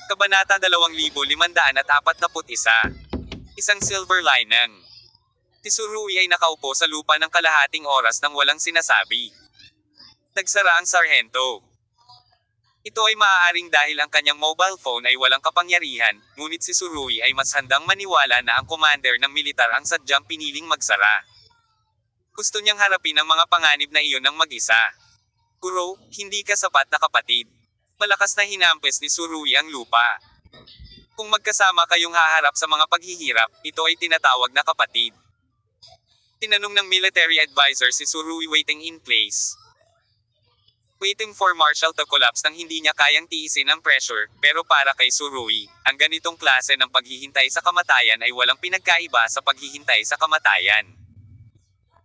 Kabanata 2541. Isang silver lining. Si Tsurui ay nakaupo sa lupa ng kalahating oras nang walang sinasabi. Nagsara ang sarhento. Ito ay maaaring dahil ang kanyang mobile phone ay walang kapangyarihan, ngunit si Tsurui ay mas handang maniwala na ang commander ng militar ang sadyang piniling magsara. Gusto niyang harapin ang mga panganib na iyon ng mag-isa. Kuro, hindi ka sapat na kapatid. Malakas na hinampes ni Tsurui ang lupa. Kung magkasama kayong haharap sa mga paghihirap, ito ay tinatawag na kapatid. Tinanong ng military advisor si Tsurui waiting in place. Waiting for Marshall to collapse nang hindi niya kayang tiisin ang pressure, pero para kay Tsurui, ang ganitong klase ng paghihintay sa kamatayan ay walang pinagkaiba sa paghihintay sa kamatayan.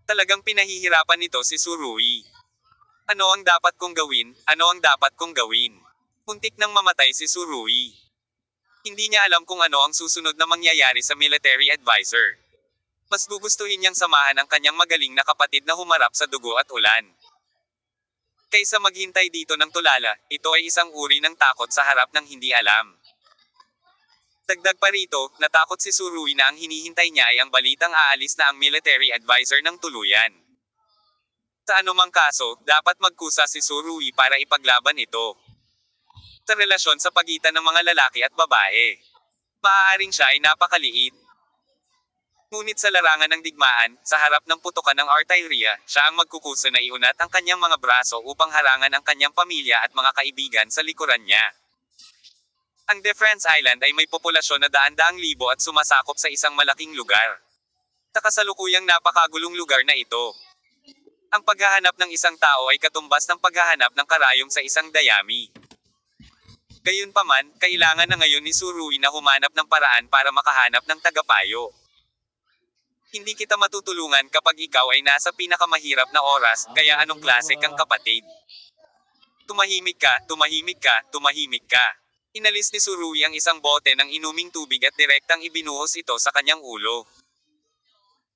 Talagang pinahihirapan nito si Tsurui. Ano ang dapat kong gawin? Ano ang dapat kong gawin? Muntik nang mamatay si Tsurui. Hindi niya alam kung ano ang susunod na mangyayari sa military advisor. Mas gugustuhin niyang samahan ang kanyang magaling na kapatid na humarap sa dugo at ulan. Kaysa maghintay dito ng tulala, ito ay isang uri ng takot sa harap ng hindi alam. Dagdag pa rito, natakot si Tsurui na ang hinihintay niya ay ang balitang aalis na ang military advisor ng tuluyan. Sa anumang kaso, dapat magkusa si Tsurui para ipaglaban ito. Sa relasyon sa pagitan ng mga lalaki at babae, maaaring siya ay napakaliit. Ngunit sa larangan ng digmaan, sa harap ng putukan ng artilleria, siya ang magkukusa na iunat ang kanyang mga braso upang harangan ang kanyang pamilya at mga kaibigan sa likuran niya. Ang Defense Island ay may populasyon na daan-daang libo at sumasakop sa isang malaking lugar. Sa kasalukuyang napakagulong lugar na ito. Ang paghahanap ng isang tao ay katumbas ng paghahanap ng karayom sa isang dayami. Gayunpaman, kailangan na ngayon ni Tsurui na humanap ng paraan para makahanap ng tagapayo. Hindi kita matutulungan kapag ikaw ay nasa pinakamahirap na oras, kaya anong klase kang kapatid? Tumahimik ka, tumahimik ka, tumahimik ka. Inalis ni Tsurui ang isang bote ng inuming tubig at direktang ibinuhos ito sa kanyang ulo.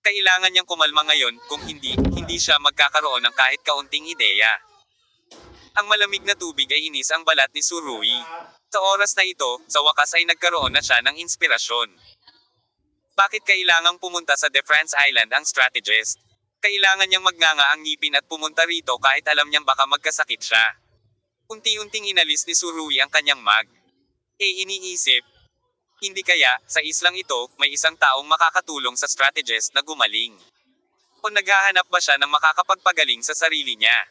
Kailangan niyang kumalma ngayon, kung hindi siya magkakaroon ng kahit kaunting ideya. Ang malamig na tubig ay inis ang balat ni Tsurui. Sa oras na ito, sa wakas ay nagkaroon na siya ng inspirasyon. Bakit kailangang pumunta sa Defense Island ang strategist? Kailangan niyang magnganga ang ngipin at pumunta rito kahit alam niyang baka magkasakit siya. Unti-unting inalis ni Tsurui ang kanyang mag. Iniisip. Hindi kaya, sa islang ito, may isang taong makakatulong sa strategist na gumaling. O naghahanap ba siya ng makakapagpagaling sa sarili niya?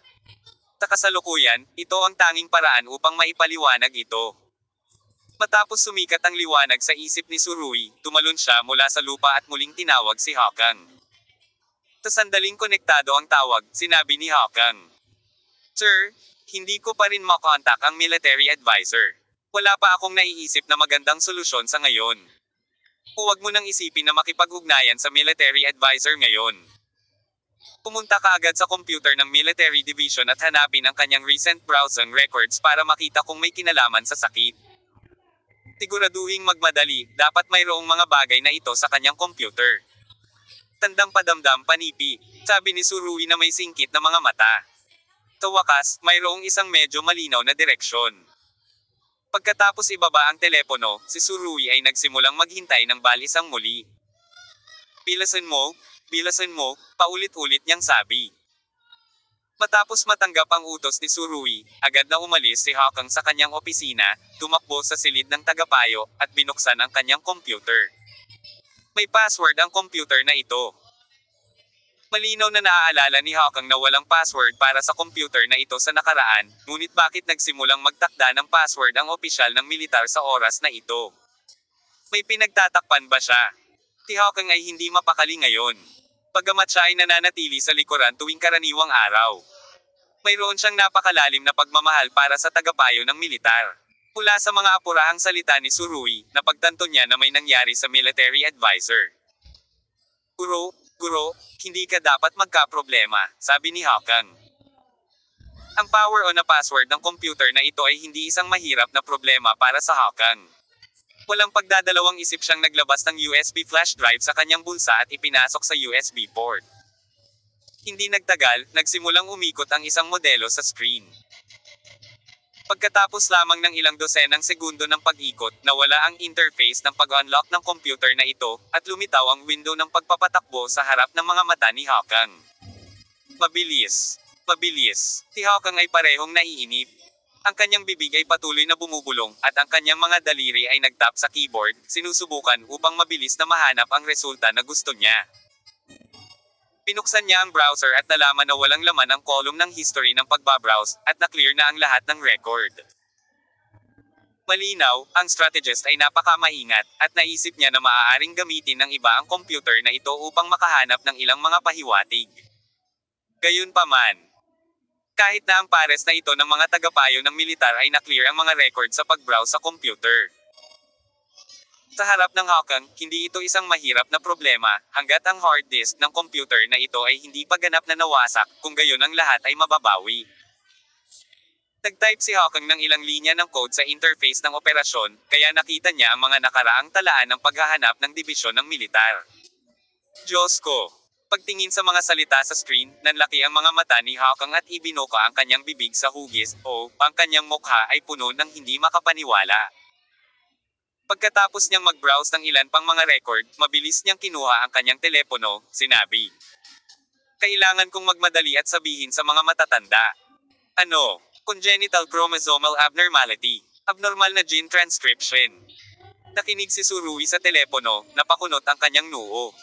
Sa kasalukuyan, ito ang tanging paraan upang maipaliwanag ito. Matapos sumikat ang liwanag sa isip ni Tsurui, tumalon siya mula sa lupa at muling tinawag si Hawkang. Sa sandaling konektado ang tawag, sinabi ni Hawkang, "Sir, hindi ko pa rin makontak ang military advisor. Wala pa akong naiisip na magandang solusyon sa ngayon. Huwag mo nang isipin na makipag-ugnayan sa military advisor ngayon. Pumunta ka agad sa computer ng military division at hanapin ang kanyang recent browsing records para makita kung may kinalaman sa sakit. Siguraduhing magmadali, dapat mayroong mga bagay na ito sa kanyang computer." Tandang padamdam panipi, sabi ni Tsurui na may singkit na mga mata. Sa wakas, mayroong isang medyo malinaw na direksyon. Pagkatapos ibaba ang telepono, si Tsurui ay nagsimulang maghintay ng balisang muli. Bilasan mo, paulit-ulit niyang sabi. Matapos matanggap ang utos ni Tsurui, agad na umalis si Hawkang sa kanyang opisina, tumakbo sa silid ng tagapayo, at binuksan ang kanyang computer. May password ang computer na ito. Malinaw na naaalala ni Hawkang na walang password para sa computer na ito sa nakaraan, ngunit bakit nagsimulang magtakda ng password ang opisyal ng militar sa oras na ito? May pinagtatakpan ba siya? Si Hawkang ay hindi mapakali ngayon. Bagamat siya ay nananatili sa likuran tuwing karaniwang araw. Mayroon siyang napakalalim na pagmamahal para sa tagapayo ng militar. Mula sa mga apurahang salita ni Tsurui, napagtanto niya na may nangyari sa military advisor. Guro, hindi ka dapat magkaproblema, sabi ni Hawkang. Ang power on na password ng computer na ito ay hindi isang mahirap na problema para sa Hawkang. Walang pagdadalawang isip siyang naglabas ng USB flash drive sa kanyang bulsa at ipinasok sa USB port. Hindi nagtagal, nagsimulang umikot ang isang modelo sa screen. Pagkatapos lamang ng ilang dosenang segundo ng pag-ikot, nawala ang interface ng pag-unlock ng computer na ito, at lumitaw ang window ng pagpapatakbo sa harap ng mga mata ni Hawkang. Mabilis. Mabilis. Si Hawkang ay parehong naiinip. Ang kanyang bibig ay patuloy na bumubulong, at ang kanyang mga daliri ay nagtap sa keyboard, sinusubukan upang mabilis na mahanap ang resulta na gusto niya. Pinuksan niya ang browser at nalaman na walang laman ang column ng history ng pagbabrowse, at na-clear na ang lahat ng record. Malinaw, ang strategist ay napakamaingat, at naisip niya na maaaring gamitin ng iba ang computer na ito upang makahanap ng ilang mga pahiwatig. Gayunpaman, kahit na ang pares na ito ng mga tagapayo ng militar ay na-clear ang mga record sa pag-browse sa computer. Sa harap ng Hawkang, hindi ito isang mahirap na problema, hanggat ang hard disk ng computer na ito ay hindi pa ganap na nawasak, kung gayon ang lahat ay mababawi. Nag-type si Hawkang ng ilang linya ng code sa interface ng operasyon, kaya nakita niya ang mga nakaraang talaan ng paghahanap ng dibisyon ng militar. Diyos ko! Pagtingin sa mga salita sa screen, nanlaki ang mga mata ni Hawkang at ibinuka ang kanyang bibig sa hugis, o, ang kanyang mukha ay puno ng hindi makapaniwala. Pagkatapos niyang mag-browse ng ilan pang mga record, mabilis niyang kinuha ang kanyang telepono, sinabi. Kailangan kong magmadali at sabihin sa mga matatanda. Ano? Congenital chromosomal abnormality. Abnormal na gene transcription. Nakinig si Surui sa telepono, napakunot ang kanyang noo.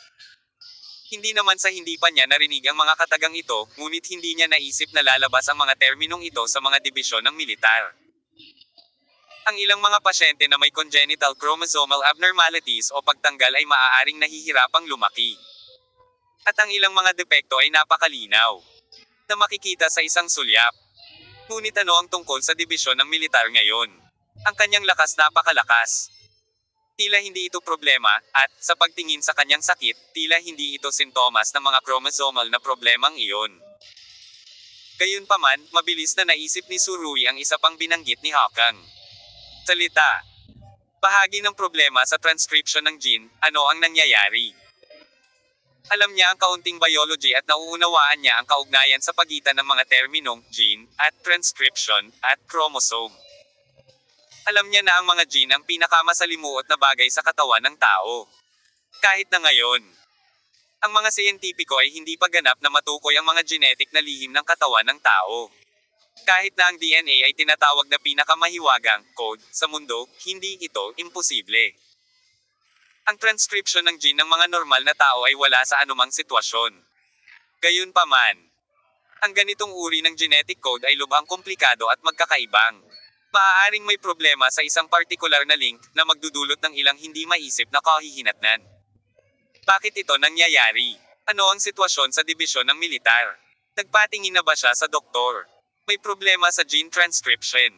Hindi naman sa hindi pa niya narinig ang mga katagang ito, ngunit hindi niya naisip na lalabas ang mga terminong ito sa mga dibisyon ng militar. Ang ilang mga pasyente na may congenital chromosomal abnormalities o pagtanggal ay maaaring nahihirapang lumaki. At ang ilang mga depekto ay napakalinaw na makikita sa isang sulyap. Ngunit ano ang tungkol sa dibisyon ng militar ngayon? Ang kanyang lakas napakalakas. Tila hindi ito problema, at, sa pagtingin sa kanyang sakit, tila hindi ito sintomas ng mga chromosomal na problemang iyon. Gayunpaman, mabilis na naisip ni Surui ang isa pang binanggit ni Hawkang. Salita. Bahagi ng problema sa transcription ng gene, ano ang nangyayari? Alam niya ang kaunting biology at nauunawaan niya ang kaugnayan sa pagitan ng mga terminong gene, at transcription, at chromosome. Alam niya na ang mga gene ang pinakamasalimuot na bagay sa katawan ng tao. Kahit na ngayon, ang mga siyentipiko ay hindi pa ganap na matukoy ang mga genetic na lihim ng katawan ng tao. Kahit na ang DNA ay tinatawag na pinakamahiwagang code sa mundo, hindi ito imposible. Ang transcription ng gene ng mga normal na tao ay wala sa anumang sitwasyon. Gayunpaman, ang ganitong uri ng genetic code ay lubhang komplikado at magkakaibang. Maaaring may problema sa isang partikular na link na magdudulot ng ilang hindi maisip na kahihinatnan. Bakit ito nangyayari? Ano ang sitwasyon sa dibisyon ng militar? Nagpatingin na ba siya sa doktor? May problema sa gene transcription.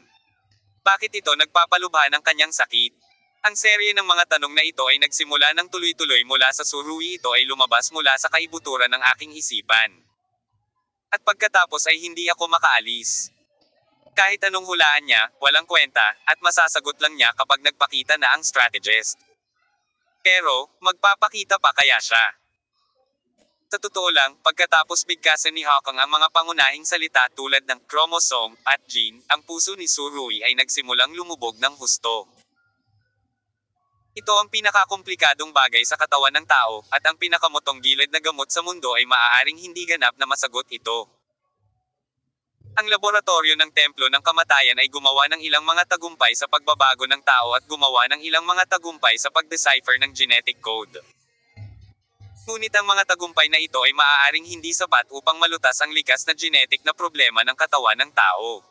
Bakit ito nagpapalubha ng kanyang sakit? Ang serye ng mga tanong na ito ay nagsimula ng tuloy-tuloy mula sa Surui, ito ay lumabas mula sa kaibuturan ng aking isipan. At pagkatapos ay hindi ako makaalis. Kahit anong hulaan niya, walang kwenta, at masasagot lang niya kapag nagpakita na ang strategist. Pero, magpapakita pa kaya siya? Sa totoo lang, pagkatapos bigkasan ni Hawkang ang mga pangunahing salita tulad ng chromosome at gene, ang puso ni Surui ay nagsimulang lumubog ng husto. Ito ang pinakakomplikadong bagay sa katawan ng tao, at ang pinakamutong gilid na gamot sa mundo ay maaaring hindi ganap na masagot ito. Ang laboratorio ng Templo ng Kamatayan ay gumawa ng ilang mga tagumpay sa pagbabago ng tao at gumawa ng ilang mga tagumpay sa pag-decipher ng genetic code. Ngunit ang mga tagumpay na ito ay maaaring hindi sapat upang malutas ang likas na genetic na problema ng katawan ng tao.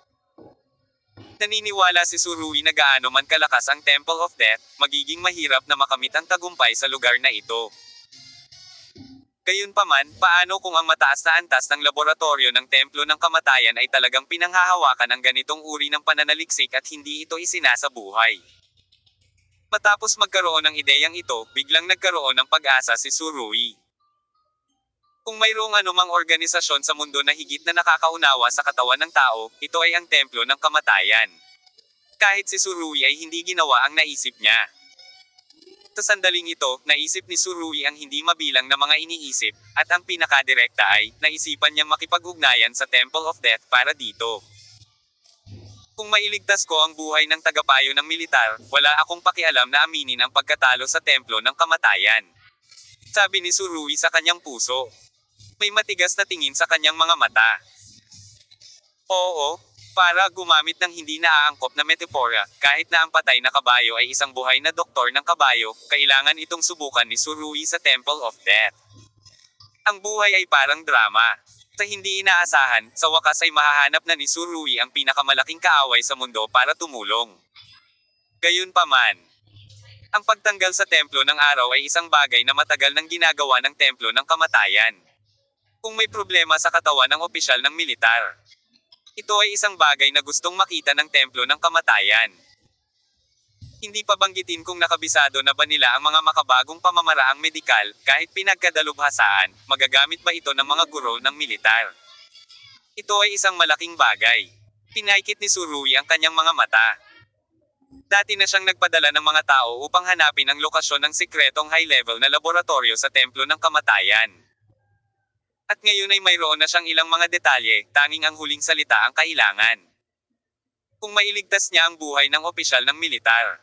Naniniwala si Surui na gaano man kalakas ang Temple of Death, magiging mahirap na makamit ang tagumpay sa lugar na ito. Gayunpaman, paano kung ang mataas na antas ng laboratorio ng Templo ng Kamatayan ay talagang pinanghahawakan ang ganitong uri ng pananaliksik at hindi ito isinasabuhay? Matapos magkaroon ng ideyang ito, biglang nagkaroon ng pag-asa si Surui. Kung mayroong anumang organisasyon sa mundo na higit na nakakaunawa sa katawan ng tao, ito ay ang Templo ng Kamatayan. Kahit si Surui ay hindi ginawa ang naisip niya. Sa sandaling ito, naisip ni Surui ang hindi mabilang na mga iniisip, at ang pinakadirekta ay, naisipan niyang makipag-ugnayan sa Temple of Death para dito. Kung mailigtas ko ang buhay ng tagapayo ng militar, wala akong pakialam na aminin ang pagkatalo sa templo ng kamatayan. Sabi ni Surui sa kanyang puso. May matigas na tingin sa kanyang mga mata. Oo, para gumamit ng hindi naaangkop na metapora, kahit na ang patay na kabayo ay isang buhay na doktor ng kabayo, kailangan itong subukan ni Surui sa Temple of Death. Ang buhay ay parang drama. Sa hindi inaasahan, sa wakas ay mahahanap na ni Surui ang pinakamalaking kaaway sa mundo para tumulong. Gayunpaman, ang pagtanggal sa templo ng araw ay isang bagay na matagal nang ginagawa ng templo ng kamatayan. Kung may problema sa katawan ng opisyal ng militar, ito ay isang bagay na gustong makita ng templo ng kamatayan. Hindi pa banggitin kung nakabisado na ba nila ang mga makabagong pamamaraang medikal, kahit pinagkadalubhasaan, magagamit ba ito ng mga guro ng militar. Ito ay isang malaking bagay. Pinaikit ni Surui ang kanyang mga mata. Dati na siyang nagpadala ng mga tao upang hanapin ang lokasyon ng sikretong high-level na laboratorio sa templo ng kamatayan. At ngayon ay mayroon na siyang ilang mga detalye, tanging ang huling salita ang kailangan. Kung mailigtas niya ang buhay ng opisyal ng militar.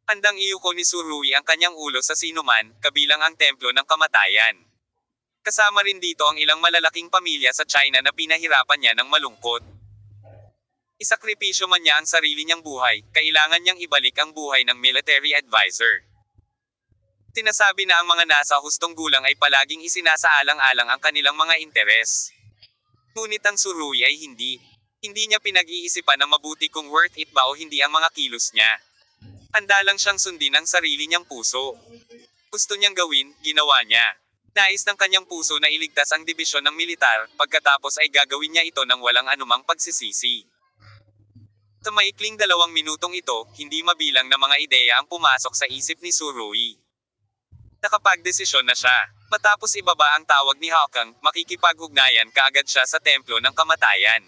Handang iyuko ni Surui ang kanyang ulo sa sinuman, kabilang ang templo ng kamatayan. Kasama rin dito ang ilang malalaking pamilya sa China na pinahirapan niya ng malungkot. Isakripisyo man niya ang sarili niyang buhay, kailangan niyang ibalik ang buhay ng military advisor. Sinasabi na ang mga nasa hustong gulang ay palaging isinasaalang-alang ang kanilang mga interes. Ngunit ang Surui ay hindi. Hindi niya pinag-iisipan na mabuti kung worth it ba o hindi ang mga kilos niya. Handa lang siyang sundin ang sarili niyang puso. Gusto niyang gawin, ginawa niya. Nais ng kanyang puso na iligtas ang dibisyon ng militar, pagkatapos ay gagawin niya ito ng walang anumang pagsisisi. Sa maikling 2 minutong ito, hindi mabilang na mga ideya ang pumasok sa isip ni Surui. Nakapagdesisyon na siya. Matapos ibaba ang tawag ni Hawkang, makikipag-ugnayan kaagad siya sa templo ng kamatayan.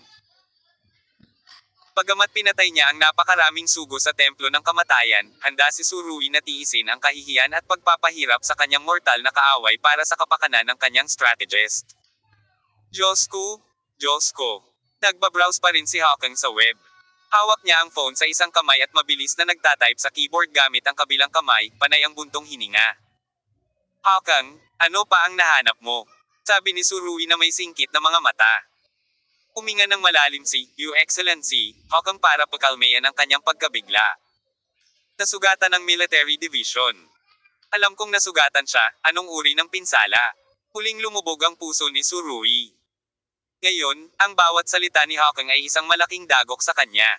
Bagamat pinatay niya ang napakaraming sugo sa templo ng kamatayan, handa si Surui na tiisin ang kahihiyan at pagpapahirap sa kanyang mortal na kaaway para sa kapakanan ng kanyang strategist. Diyos ko, Diyos ko. Nagbabrowse pa rin si Hawkang sa web. Hawak niya ang phone sa isang kamay at mabilis na nagtatype sa keyboard gamit ang kabilang kamay, panay ang buntong hininga. Hawkang, ano pa ang nahanap mo? Sabi ni Surui na may singkit na mga mata. Huminga ng malalim si, Your Excellency, Hawkang para pakalmayan ang kanyang pagkabigla. Nasugatan ng military division. Alam kong nasugatan siya, anong uri ng pinsala? Huling lumubog ang puso ni Surui. Ngayon, ang bawat salita ni Hawkang ay isang malaking dagok sa kanya.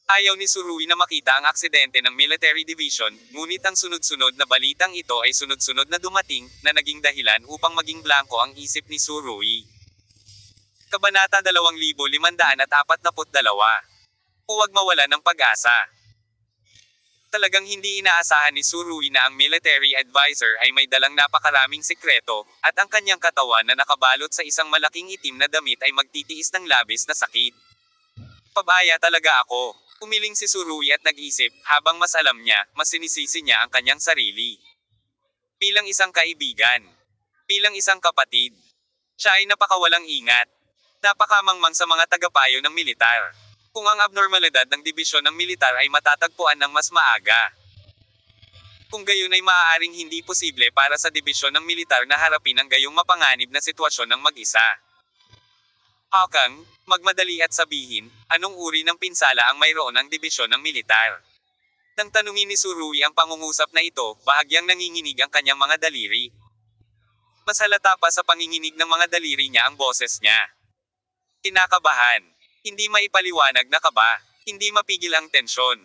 Ayaw ni Surui na makita ang aksidente ng military division, ngunit ang sunod-sunod na balitang ito ay sunod-sunod na dumating, na naging dahilan upang maging blanko ang isip ni Surui. Kabanata 2542. Huwag mawala ng pag-asa. Talagang hindi inaasahan ni Surui na ang military advisor ay may dalang napakaraming sikreto, at ang kanyang katawan na nakabalot sa isang malaking itim na damit ay magtitiis ng labis na sakit. Pabaya talaga ako. Umiling si Surui at nag-isip, habang mas alam niya, mas sinisisi niya ang kanyang sarili. Bilang isang kaibigan. Bilang isang kapatid. Siya ay napakawalang ingat. Napakamangmang sa mga tagapayo ng militar. Kung ang abnormalidad ng dibisyon ng militar ay matatagpuan ng mas maaga. Kung gayon ay maaaring hindi posible para sa dibisyon ng militar na harapin ang gayong mapanganib na sitwasyon ng mag-isa. Hawkang, magmadali at sabihin, anong uri ng pinsala ang mayroon ng dibisyon ng militar? Nang tanungin ni Surui ang pangungusap na ito, bahagyang nanginginig ang kanyang mga daliri. Mas halata pa sa panginginig ng mga daliri niya ang boses niya. Kinakabahan. Hindi maipaliwanag na kaba. Hindi mapigil ang tensyon.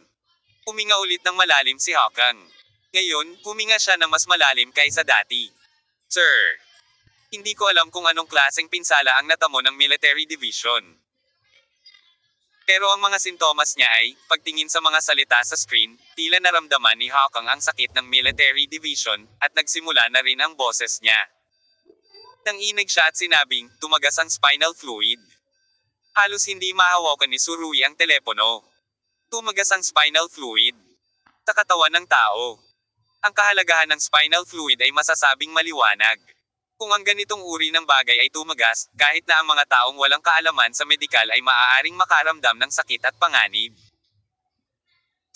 Huminga ulit ng malalim si Hawkang. Ngayon, huminga siya na mas malalim kaysa dati. Sir, hindi ko alam kung anong klaseng pinsala ang natamo ng military division. Pero ang mga sintomas niya ay, pagtingin sa mga salita sa screen, tila naramdaman ni Hawkang ang sakit ng military division, at nagsimula na rin ang boses niya. Nanginig siya at sinabing, tumagas ang spinal fluid. Halos hindi mahawakan ni Surui ang telepono. Tumagas ang spinal fluid. Sa katawan ng tao. Ang kahalagahan ng spinal fluid ay masasabing maliwanag. Kung ang ganitong uri ng bagay ay tumagas, kahit na ang mga taong walang kaalaman sa medikal ay maaaring makaramdam ng sakit at panganib.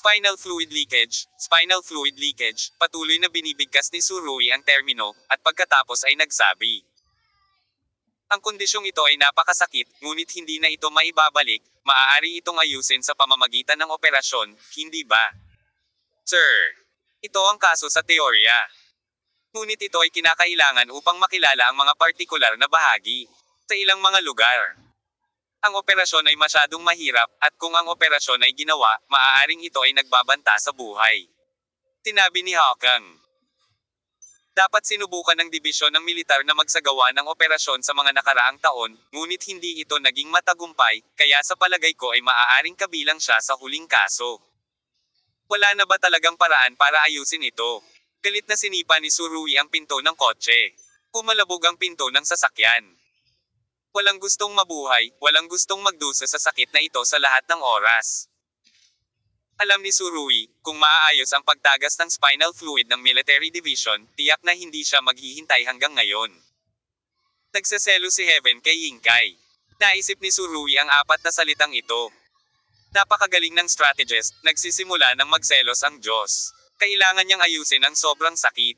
Spinal fluid leakage. Spinal fluid leakage, patuloy na binibigkas ni Surui ang termino, at pagkatapos ay nagsabi. Ang kondisyong ito ay napakasakit, ngunit hindi na ito maibabalik, maaari itong ayusin sa pamamagitan ng operasyon, hindi ba? Sir, ito ang kaso sa teorya. Ngunit ito ay kinakailangan upang makilala ang mga partikular na bahagi. Sa ilang mga lugar, ang operasyon ay masyadong mahirap, at kung ang operasyon ay ginawa, maaaring ito ay nagbabanta sa buhay. Sinabi ni Hawkang. Dapat sinubukan ng dibisyon ng militar na magsagawa ng operasyon sa mga nakaraang taon, ngunit hindi ito naging matagumpay, kaya sa palagay ko ay maaaring kabilang siya sa huling kaso. Wala na ba talagang paraan para ayusin ito? Galit na sinipa ni Surui ang pinto ng kotse. Pumalabog ang pinto ng sasakyan. Walang gustong mabuhay, walang gustong magdusa sa sakit na ito sa lahat ng oras. Alam ni Surui, kung maaayos ang pagtagas ng spinal fluid ng Military Division, tiyak na hindi siya maghihintay hanggang ngayon. Nagseselo si Heaven kay Yingkai. Naisip ni Surui ang apat na salitang ito. Napakagaling ng strategist, nagsisimula ng magselos ang Diyos. Kailangan niyang ayusin ang sobrang sakit.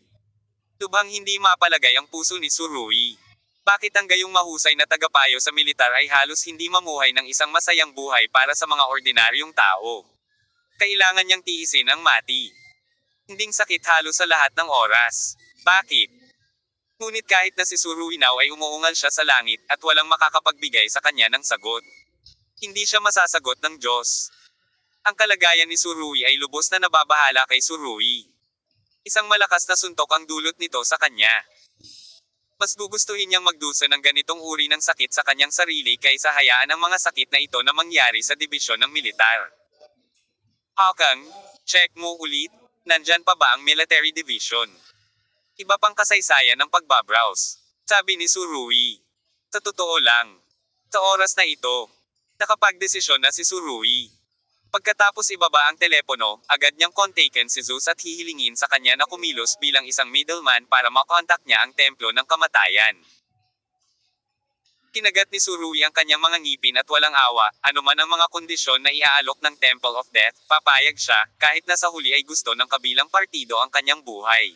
Lubhang hindi mapalagay ang puso ni Surui. Bakit ang gayong mahusay na tagapayo sa militar ay halos hindi mamuhay ng isang masayang buhay para sa mga ordinaryong tao? Kailangan niyang tiisin ang mati. Hinding sakit halos sa lahat ng oras. Bakit? Ngunit kahit na si Suruinaw ay umuungal siya sa langit at walang makakapagbigay sa kanya ng sagot. Hindi siya masasagot ng Diyos. Ang kalagayan ni Surui ay lubos na nababahala kay Surui. Isang malakas na suntok ang dulot nito sa kanya. Mas gugustuhin niyang magdusa ng ganitong uri ng sakit sa kanyang sarili kaysa hayaan ang mga sakit na ito na mangyari sa dibisyon ng militar. Hawkang, check mo ulit, nandyan pa ba ang Military Division? Iba pang kasaysayan ng pagbabrowse, sabi ni Surui. Sa totoo lang, sa oras na ito, nakapagdesisyon na si Surui. Pagkatapos ibaba ang telepono, agad niyang kontaken si Zeus at hihilingin sa kanya na kumilos bilang isang middleman para makontak niya ang templo ng kamatayan. Kinagat ni Surui ang kanyang mga ngipin at walang awa, anuman ang mga kondisyon na iaalok ng Temple of Death, papayag siya, kahit na sa huli ay gusto ng kabilang partido ang kanyang buhay.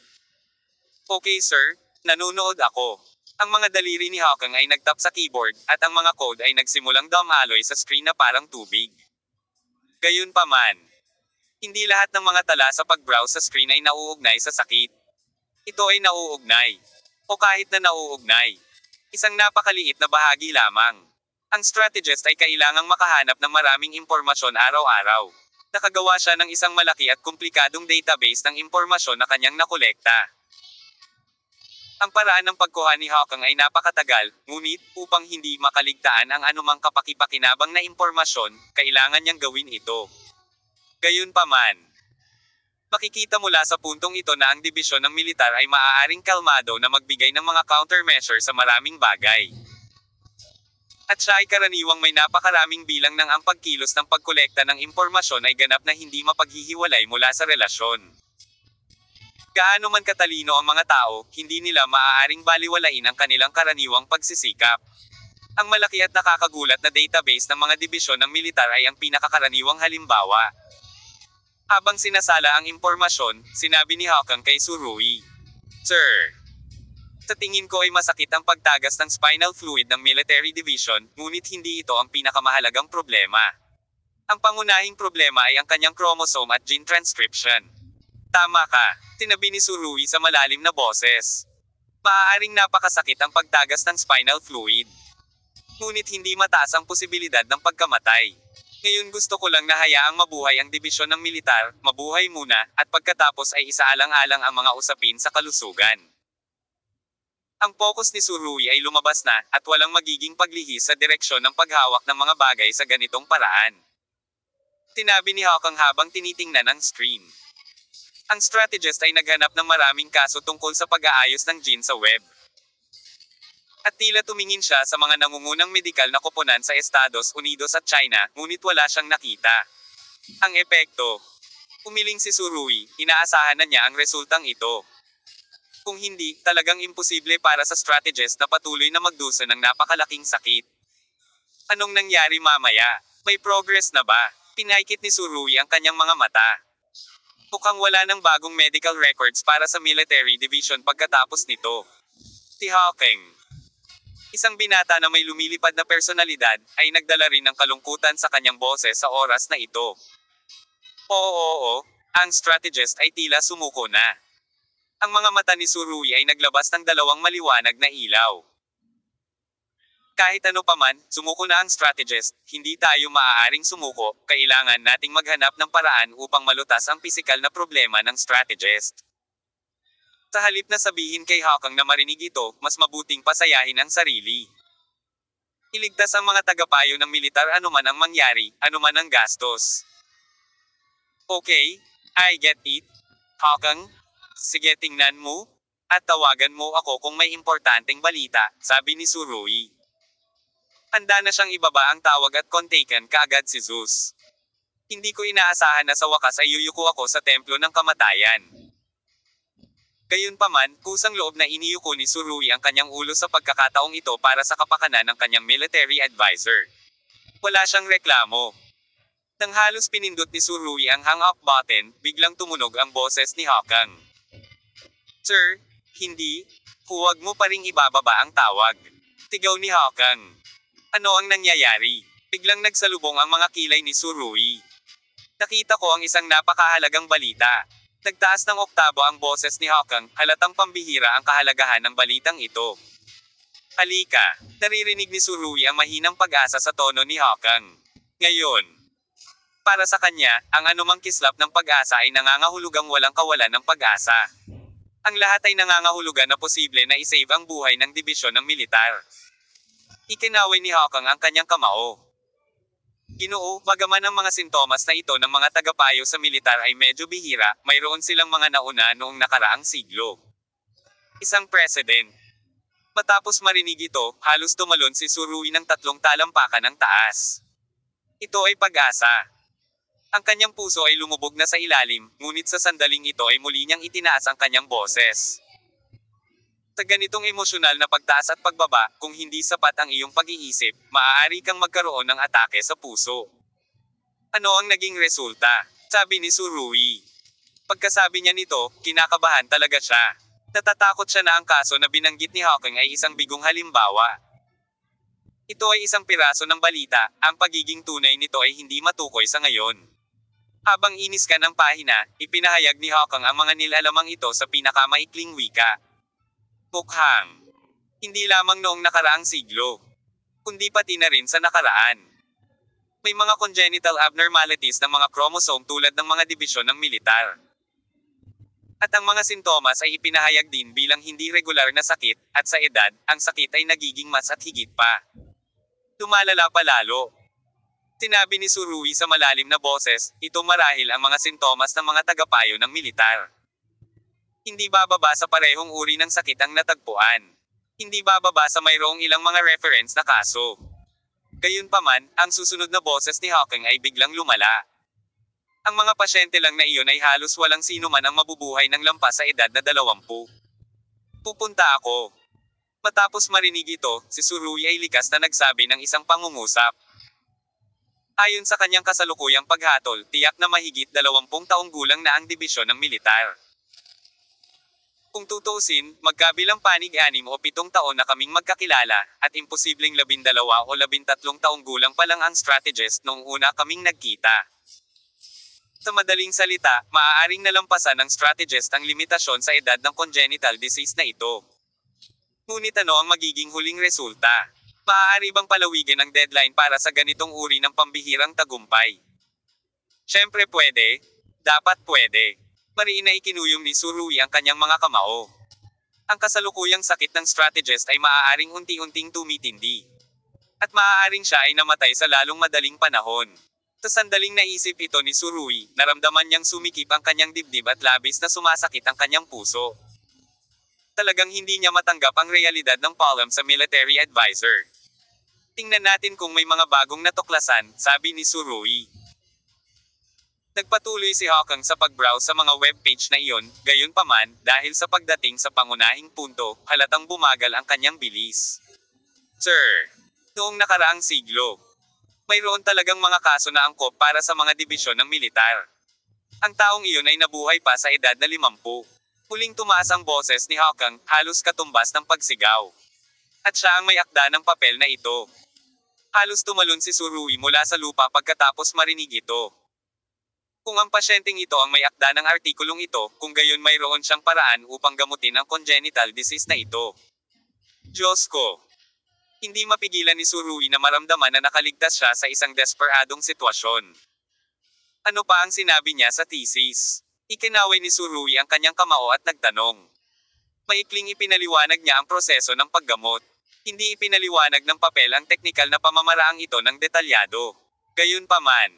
Okay sir, nanonood ako. Ang mga daliri ni Hawkang ay nagtap sa keyboard, at ang mga code ay nagsimulang dumaloy sa screen na parang tubig. Gayunpaman, hindi lahat ng mga tala sa pag-browse sa screen ay nauugnay sa sakit. Ito ay nauugnay. O kahit na nauugnay. Isang napakaliit na bahagi lamang. Ang strategist ay kailangang makahanap ng maraming impormasyon araw-araw. Nakagawa siya ng isang malaki at komplikadong database ng impormasyon na kanyang nakolekta. Ang paraan ng pagkuha ni Hawkang ay napakatagal, ngunit, upang hindi makaligtaan ang anumang kapakipakinabang na impormasyon, kailangan niyang gawin ito. Gayunpaman, makikita mula sa puntong ito na ang dibisyon ng militar ay maaaring kalmado na magbigay ng mga countermeasure sa maraming bagay. At siya ay karaniwang may napakaraming bilang ng ang pagkilos ng pagkolekta ng impormasyon ay ganap na hindi mapaghihiwalay mula sa relasyon. Gaano man katalino ang mga tao, hindi nila maaaring baliwalain ang kanilang karaniwang pagsisikap. Ang malaki at nakakagulat na database ng mga dibisyon ng militar ay ang pinakakaraniwang halimbawa. Habang sinasala ang impormasyon, sinabi ni Hawkang kay Surui. Sir, sa tingin ko ay masakit ang pagtagas ng spinal fluid ng Military Division, ngunit hindi ito ang pinakamahalagang problema. Ang pangunahing problema ay ang kanyang chromosome at gene transcription. Tama ka, sinabi ni Surui sa malalim na boses. Maaaring napakasakit ang pagtagas ng spinal fluid. Ngunit hindi mataas ang posibilidad ng pagkamatay. Ngayon gusto ko lang na hayaang mabuhay ang dibisyon ng militar, mabuhay muna, at pagkatapos ay isaalang-alang ang mga usapin sa kalusugan. Ang focus ni Surui ay lumabas na, at walang magiging paglihis sa direksyon ng paghawak ng mga bagay sa ganitong paraan. Sinabi ni Hawkang habang tinitingnan ang screen. Ang strategist ay naghanap ng maraming kaso tungkol sa pag-aayos ng gene sa web. At tila tumingin siya sa mga nangungunang medikal na koponan sa Estados Unidos at China, ngunit wala siyang nakita. Ang epekto. Umiling si Surui, inaasahan na niya ang resultang ito. Kung hindi, talagang imposible para sa strategist na patuloy na magdusa ng napakalaking sakit. Anong nangyari mamaya? May progress na ba? Pinaikit ni Surui ang kanyang mga mata. Mukhang wala ng bagong medical records para sa military division pagkatapos nito. Si Hawking, isang binata na may lumilipad na personalidad, ay nagdala rin ng kalungkutan sa kanyang boses sa oras na ito. Oo, ang strategist ay tila sumuko na. Ang mga mata ni Surui ay naglabas ng dalawang maliwanag na ilaw. Kahit ano paman, sumuko na ang strategist, hindi tayo maaaring sumuko, kailangan nating maghanap ng paraan upang malutas ang pisikal na problema ng strategist. Sa halip na sabihin kay Hawking na marinig ito, mas mabuting pasayahin ang sarili. Iligtas ang mga tagapayo ng militar anuman ang mangyari, anuman ang gastos. Okay, I get it. Hawking, sige tingnan mo, at tawagan mo ako kung may importanteng balita, sabi ni Surui. Handa na siyang ibaba ang tawag at kontaken kaagad si Zeus. Hindi ko inaasahan na sa wakas ay yuyuko ako sa templo ng kamatayan. Gayunpaman, kusang loob na iniyuko ni Surui ang kanyang ulo sa pagkakataong ito para sa kapakanan ng kanyang military advisor. Wala siyang reklamo. Nang halos pinindot ni Surui ang hang up button, biglang tumunog ang boses ni Hawking. Sir, hindi, huwag mo pa ring ibababa ang tawag. Tigaw ni Hawking. Ano ang nangyayari? Biglang nagsalubong ang mga kilay ni Surui. Nakita ko ang isang napakahalagang balita. Nagtaas ng oktabo ang boses ni Hawking, halatang pambihira ang kahalagahan ng balitang ito. Halika, naririnig ni Surui ang mahinang pag-asa sa tono ni Hawking. Ngayon, para sa kanya, ang anumang kislap ng pag-asa ay nangangahulugang walang kawalan ng pag-asa. Ang lahat ay nangangahulugan na posible na isave ang buhay ng dibisyon ng militar. Ikinaway ni Hawking ang kanyang kamao. Ginoo, bagaman ang mga sintomas na ito ng mga tagapayo sa militar ay medyo bihira, mayroon silang mga nauna noong nakaraang siglo. Isang president. Matapos marinig ito, halos tumalon si Surui ng 3 talampakan ng taas. Ito ay pag-asa. Ang kanyang puso ay lumubog na sa ilalim, ngunit sa sandaling ito ay muli niyang itinaas ang kanyang boses. Sa ganitong emosyonal na pagtaas at pagbaba, kung hindi sapat ang iyong pag-iisip, maaari kang magkaroon ng atake sa puso. Ano ang naging resulta? Sabi ni Surui. Pagkasabi niya nito, kinakabahan talaga siya. Natatakot siya na ang kaso na binanggit ni Hawking ay isang bigong halimbawa. Ito ay isang piraso ng balita, ang pagiging tunay nito ay hindi matukoy sa ngayon. Habang iniskan ang pahina, ipinahayag ni Hawking ang mga nilalamang ito sa pinakamaikling wika. Mukhang hindi lamang noong nakaraang siglo, kundi pati na rin sa nakaraan. May mga congenital abnormalities ng mga chromosome tulad ng mga dibisyon ng militar. At ang mga sintomas ay ipinahayag din bilang hindi regular na sakit, at sa edad, ang sakit ay nagiging mas at higit pa. Lumalala pa lalo. Sinabi ni Surui sa malalim na boses, ito marahil ang mga sintomas ng mga tagapayo ng militar. Hindi bababa sa parehong uri ng sakit ang natagpuan. Hindi bababa sa mayroong ilang mga reference na kaso. Gayunpaman, ang susunod na boses ni Hawking ay biglang lumala. Ang mga pasyente lang na iyon ay halos walang sino man ang mabubuhay ng lampas sa edad na 20. Pupunta ako. Matapos marinig ito, si Surui ay likas na nagsabi ng isang pangungusap. Ayon sa kanyang kasalukuyang paghatol, tiyak na mahigit 20 taong gulang na ang dibisyon ng militar. Kung tutuusin, magkabilang panig 6 o 7 taon na kaming magkakilala, at imposibleng 12 o 13 taong gulang pa lang ang strategist noong una kaming nagkita. Sa madaling salita, maaaring nalampasan ng strategist ang limitasyon sa edad ng congenital disease na ito. Ngunit ano ang magiging huling resulta? Maaari bang palawigan ang deadline para sa ganitong uri ng pambihirang tagumpay? Siyempre pwede. Dapat pwede. Mariin na ikinuyong ni Surui ang kanyang mga kamao. Ang kasalukuyang sakit ng strategist ay maaaring unti-unting tumitindi. At maaaring siya ay namatay sa lalong madaling panahon. Sa sandaling naisip ito ni Surui, naramdaman niyang sumikip ang kanyang dibdib at labis na sumasakit ang kanyang puso. Talagang hindi niya matanggap ang realidad ng palm sa military advisor. Tingnan natin kung may mga bagong natuklasan, sabi ni Surui. Nagpatuloy si Hawkang sa pag-browse sa mga webpage na iyon, gayunpaman, dahil sa pagdating sa pangunahing punto, halatang bumagal ang kanyang bilis. Sir, noong nakaraang siglo, mayroon talagang mga kaso na angkop para sa mga dibisyon ng militar. Ang taong iyon ay nabuhay pa sa edad na 50. Muling tumaas ang boses ni Hawkang, halos katumbas ng pagsigaw. At siya ang may akda ng papel na ito. Halos tumalon si Surui mula sa lupa pagkatapos marinig ito. Kung ang pasyenteng ito ang may akda ng artikulong ito, kung gayon mayroon siyang paraan upang gamutin ang congenital disease na ito. Diyos ko! Hindi mapigilan ni Surui na maramdaman na nakaligtas siya sa isang desperadong sitwasyon. Ano pa ang sinabi niya sa thesis? Ikinaway ni Surui ang kanyang kamao at nagtanong. Maikling ipinaliwanag niya ang proseso ng paggamot. Hindi ipinaliwanag ng papel ang teknikal na pamamaraang ito ng detalyado. Gayunpaman,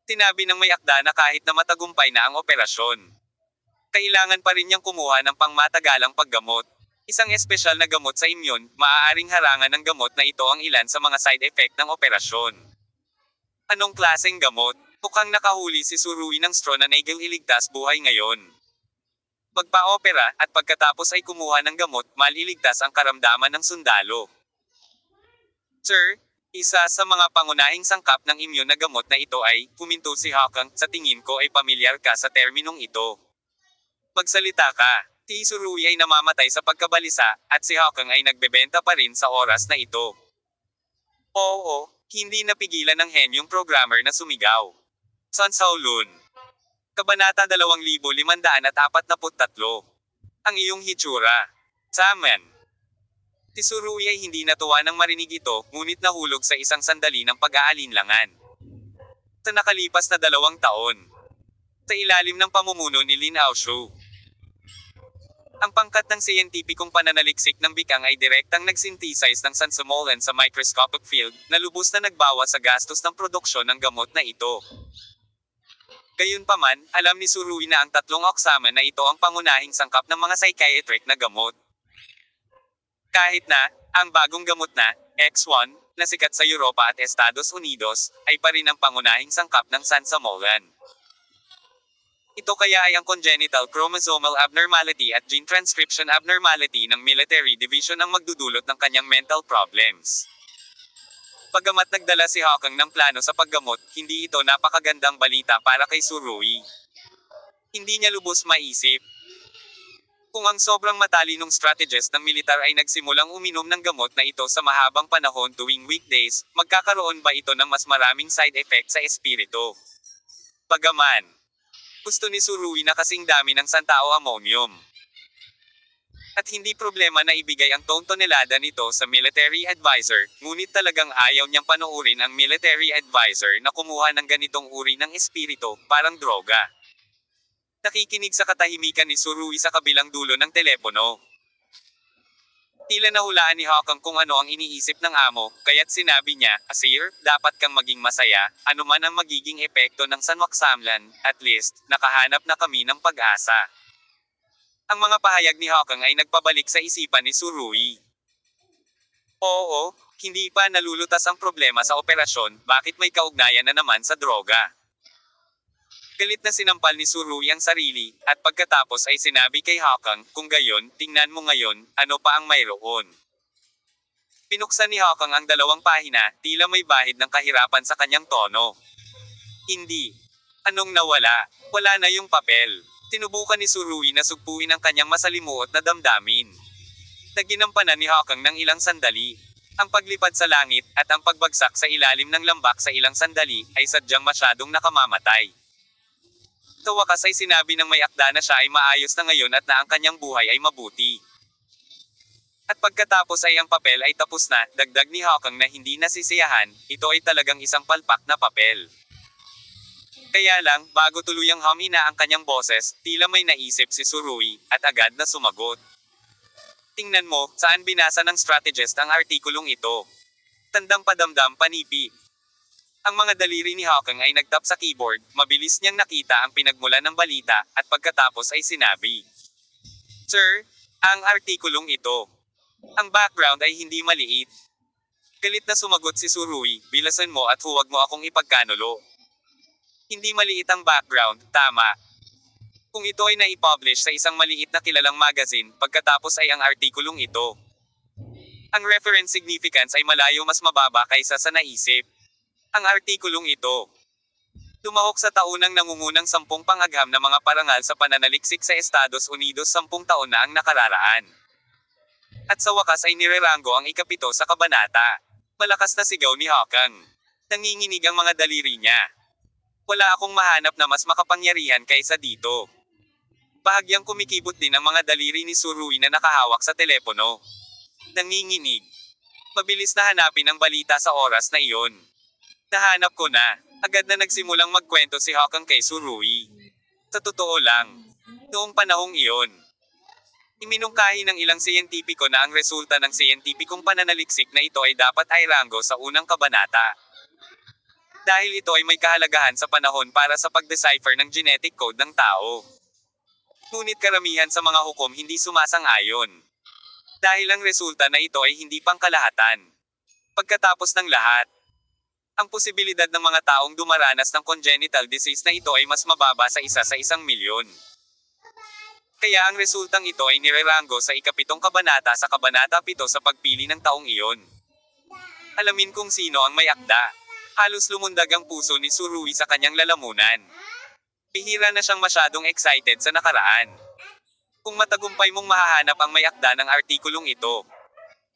tinabi ng may akda na kahit na matagumpay na ang operasyon, kailangan pa rin niyang kumuha ng pangmatagalang paggamot. Isang espesyal na gamot sa imyon, maaaring harangan ng gamot na ito ang ilan sa mga side effect ng operasyon. Anong klaseng gamot? Mukhang nakahuli si Surui ng straw na naging iligtas buhay ngayon. Magpa-opera, at pagkatapos ay kumuha ng gamot, maliligtas ang karamdaman ng sundalo. Sir, isa sa mga pangunahing sangkap ng imyon na gamot na ito ay, huminto si Hawkang, sa tingin ko ay pamilyar ka sa terminong ito. Magsalita ka. Si Surui ay namamatay sa pagkabalisa, at si Hawkang ay nagbebenta pa rin sa oras na ito. Oo, hindi napigilan ng henyong programmer na sumigaw. Sun Shaolun. Kabanata 2543. Ang iyong hitsura. Saman. Si Surui ay hindi natuwa nang marinig ito, ngunit nahulog sa isang sandali ng pag-aalinlangan. Sa nakalipas na 2 taon, sa ilalim ng pamumuno ni Lin Aoshu, ang pangkat ng siyentipikong pananaliksik ng bikang ay direktang nag-synthesize ng sansamolan sa microscopic field, na lubos na nagbawas sa gastos ng produksyon ng gamot na ito. Gayunpaman, alam ni Surui na ang 3 oksama na ito ang pangunahing sangkap ng mga psychiatric na gamot. Kahit na, ang bagong gamot na, X1, na sikat sa Europa at Estados Unidos, ay pa rin ang pangunahing sangkap ng sansamolan. Ito kaya ay ang congenital chromosomal abnormality at gene transcription abnormality ng military division ang magdudulot ng kanyang mental problems. Pagamat nagdala si Hawkang ng plano sa paggamot, hindi ito napakagandang balita para kay Surui. Hindi niya lubos maisip. Kung ang sobrang matalinong strategist ng militar ay nagsimulang uminom ng gamot na ito sa mahabang panahon tuwing weekdays, magkakaroon ba ito ng mas maraming side effect sa espiritu? Bagaman, gusto ni Surui na kasing dami ng santao ammonium. At hindi problema na ibigay ang tonelada nito sa military advisor, ngunit talagang ayaw niyang panoorin ang military advisor na kumuha ng ganitong uri ng espiritu, parang droga. Nakikinig sa katahimikan ni Surui sa kabilang dulo ng telepono. Tila nahulaan ni Hawkang kung ano ang iniisip ng amo, kaya't sinabi niya, Asir, dapat kang maging masaya, anuman ang magiging epekto ng sanwaksamlan, at least, nakahanap na kami ng pag-asa. Ang mga pahayag ni Hawkang ay nagpabalik sa isipan ni Surui. Oo, hindi pa nalulutas ang problema sa operasyon, bakit may kaugnayan na naman sa droga? Galit na sinampal ni Surui ang sarili, at pagkatapos ay sinabi kay Hawkang, kung gayon, tingnan mo ngayon, ano pa ang mayroon. Pinuksan ni Hawkang ang 2 pahina, tila may bahid ng kahirapan sa kanyang tono. Hindi. Anong nawala? Wala na yung papel. Tinubukan ni Surui na sugpuin ang kanyang masalimuot na damdamin. Naginampanan ni Hawkang ng ilang sandali. Ang paglipad sa langit, at ang pagbagsak sa ilalim ng lambak sa ilang sandali, ay sadyang masyadong nakamamatay. Sa wakas ay sinabi ng may akda na siya ay maayos na ngayon at na ang kanyang buhay ay mabuti. At pagkatapos ay ang papel ay tapos na, dagdag ni Hawkang na hindi nasisiyahan, ito ay talagang isang palpak na papel. Kaya lang, bago tuluyang humina ang kanyang boses, tila may naisip si Surui, at agad na sumagot. Tingnan mo, saan binasa ng strategist ang artikulong ito? Tandang padamdam panipi. Ang mga daliri ni Hawkang ay nagtap sa keyboard, mabilis niyang nakita ang pinagmulan ng balita, at pagkatapos ay sinabi. Sir, ang artikulong ito. Ang background ay hindi maliit. Galit na sumagot si Surui, bilasan mo at huwag mo akong ipagkanulo. Hindi maliit ang background, tama. Kung ito ay naipublish sa isang maliit na kilalang magazine, pagkatapos ay ang artikulong ito. Ang reference significance ay malayo mas mababa kaysa sa naisip. Ang artikulong ito. Lumahok sa taunang nangungunang 10 pangagham na mga parangal sa pananaliksik sa Estados Unidos 10 taon na ang nakararaan. At sa wakas ay nireranggo ang ikapito sa kabanata. Malakas na sigaw ni Hawkang. Nanginginig ang mga daliri niya. Wala akong mahanap na mas makapangyarihan kaysa dito. Bahagyang kumikibot din ang mga daliri ni Tsuruoy na nakahawak sa telepono. Nanginginig. Mabilis na hanapin ang balita sa oras na iyon. Nahanap ko na. Agad na nagsimulang magkwento si Hawkang kay Tsuruoy. Sa totoo lang, noong panahong iyon, iminungkahi ng ilang siyentipiko na ang resulta ng siyentipikong pananaliksik na ito ay dapat ay ranggo sa unang kabanata. Dahil ito ay may kahalagahan sa panahon para sa pag-decipher ng genetic code ng tao. Ngunit karamihan sa mga hukom hindi sumasang-ayon. Dahil ang resulta na ito ay hindi pangkalahatan. Pagkatapos ng lahat, ang posibilidad ng mga taong dumaranas ng congenital disease na ito ay mas mababa sa 1 sa 1,000,000. Kaya ang resultang ito ay nireranggo sa ikapitong kabanata sa kabanata 7 sa pagpili ng taong iyon. Alamin kung sino ang may akda. Halos lumundag ang puso ni Tsuruoy sa kanyang lalamunan. Bihira na siyang masyadong excited sa nakaraan. Kung matagumpay mong mahahanap ang may akda ng artikulong ito.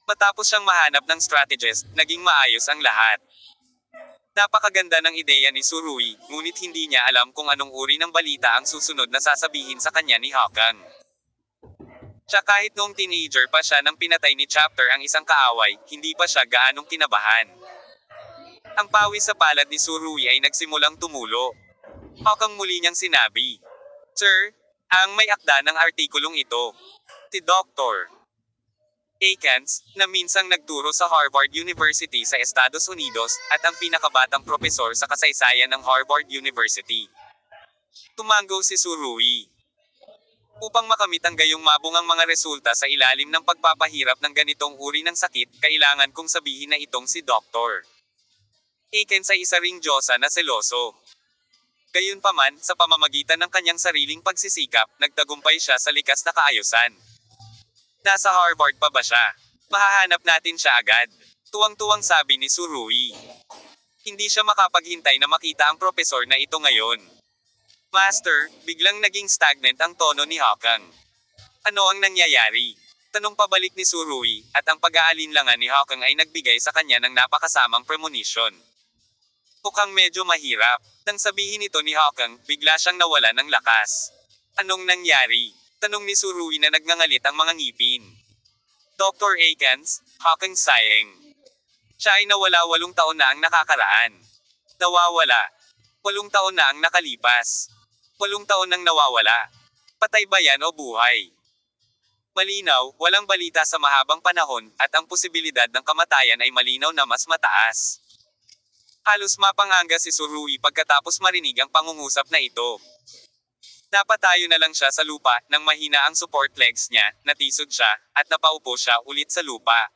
Matapos siyang mahanap ng strategist, naging maayos ang lahat. Napakaganda ng ideya ni Tsuruoy, ngunit hindi niya alam kung anong uri ng balita ang susunod na sasabihin sa kanya ni Hawkang. Siya kahit noong teenager pa siya nang pinatay ni Chapter ang isang kaaway, hindi pa siya gaanong kinabahan. Ang pawis sa palad ni Tsuruoy ay nagsimulang tumulo. Hawkang muli niyang sinabi, "Sir, ang may akda ng artikulong ito. Si Dr. Akins, na minsang nagturo sa Harvard University sa Estados Unidos, at ang pinakabatang propesor sa kasaysayan ng Harvard University." Tumango si Tsuruoy. Upang makamit ang gayong mabungang mga resulta sa ilalim ng pagpapahirap ng ganitong uri ng sakit, kailangan kong sabihin na itong si Dr. Akins ay isa ring diyosa na seloso. Gayunpaman, sa pamamagitan ng kanyang sariling pagsisikap, nagtagumpay siya sa likas na kaayusan. Nasa Harvard pa ba siya? Mahahanap natin siya agad. Tuwang-tuwang sabi ni Tsuruoy. Hindi siya makapaghintay na makita ang propesor na ito ngayon. Master, biglang naging stagnant ang tono ni Hawkang. Ano ang nangyayari? Tanong pabalik ni Tsuruoy, at ang pag-aalinlangan ni Hawkang ay nagbigay sa kanya ng napakasamang premonition. Mukhang medyo mahirap. Nang sabihin ito ni Hawkang, bigla siyang nawala ng lakas. Anong nangyari? Tanong ni Tsuruoy na nagngangalit ang mga ngipin. Dr. Akins, Hawkang sighing. Siya ay nawala 8 taon na ang nakakaraan. Nawawala. 8 taon na ang nakalipas. 8 taon nang nawawala. Patay ba yan o buhay? Malinaw, walang balita sa mahabang panahon, at ang posibilidad ng kamatayan ay malinaw na mas mataas. Halos mapanganga si Tsuruoy pagkatapos marinig ang pangungusap na ito. Napatayo na lang siya sa lupa, nang mahina ang support legs niya, natisod siya, at napaupo siya ulit sa lupa.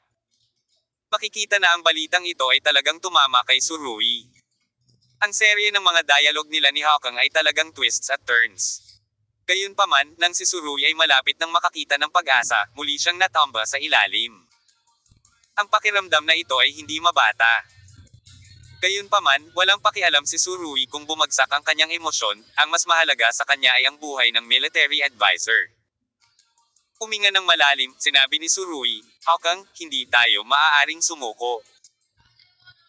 Makikita na ang balitang ito ay talagang tumama kay Tsuruoy. Ang serye ng mga dialogue nila ni Hawkang ay talagang twists at turns. Gayunpaman, nang si Tsuruoy ay malapit nang makakita ng pag-asa, muli siyang natamba sa ilalim. Ang pakiramdam na ito ay hindi mabata. Gayunpaman, walang pakialam si Tsuruoy kung bumagsak ang kanyang emosyon, ang mas mahalaga sa kanya ay ang buhay ng military advisor. Huminga ng malalim, sinabi ni Tsuruoy, Hawkang, hindi tayo maaaring sumuko.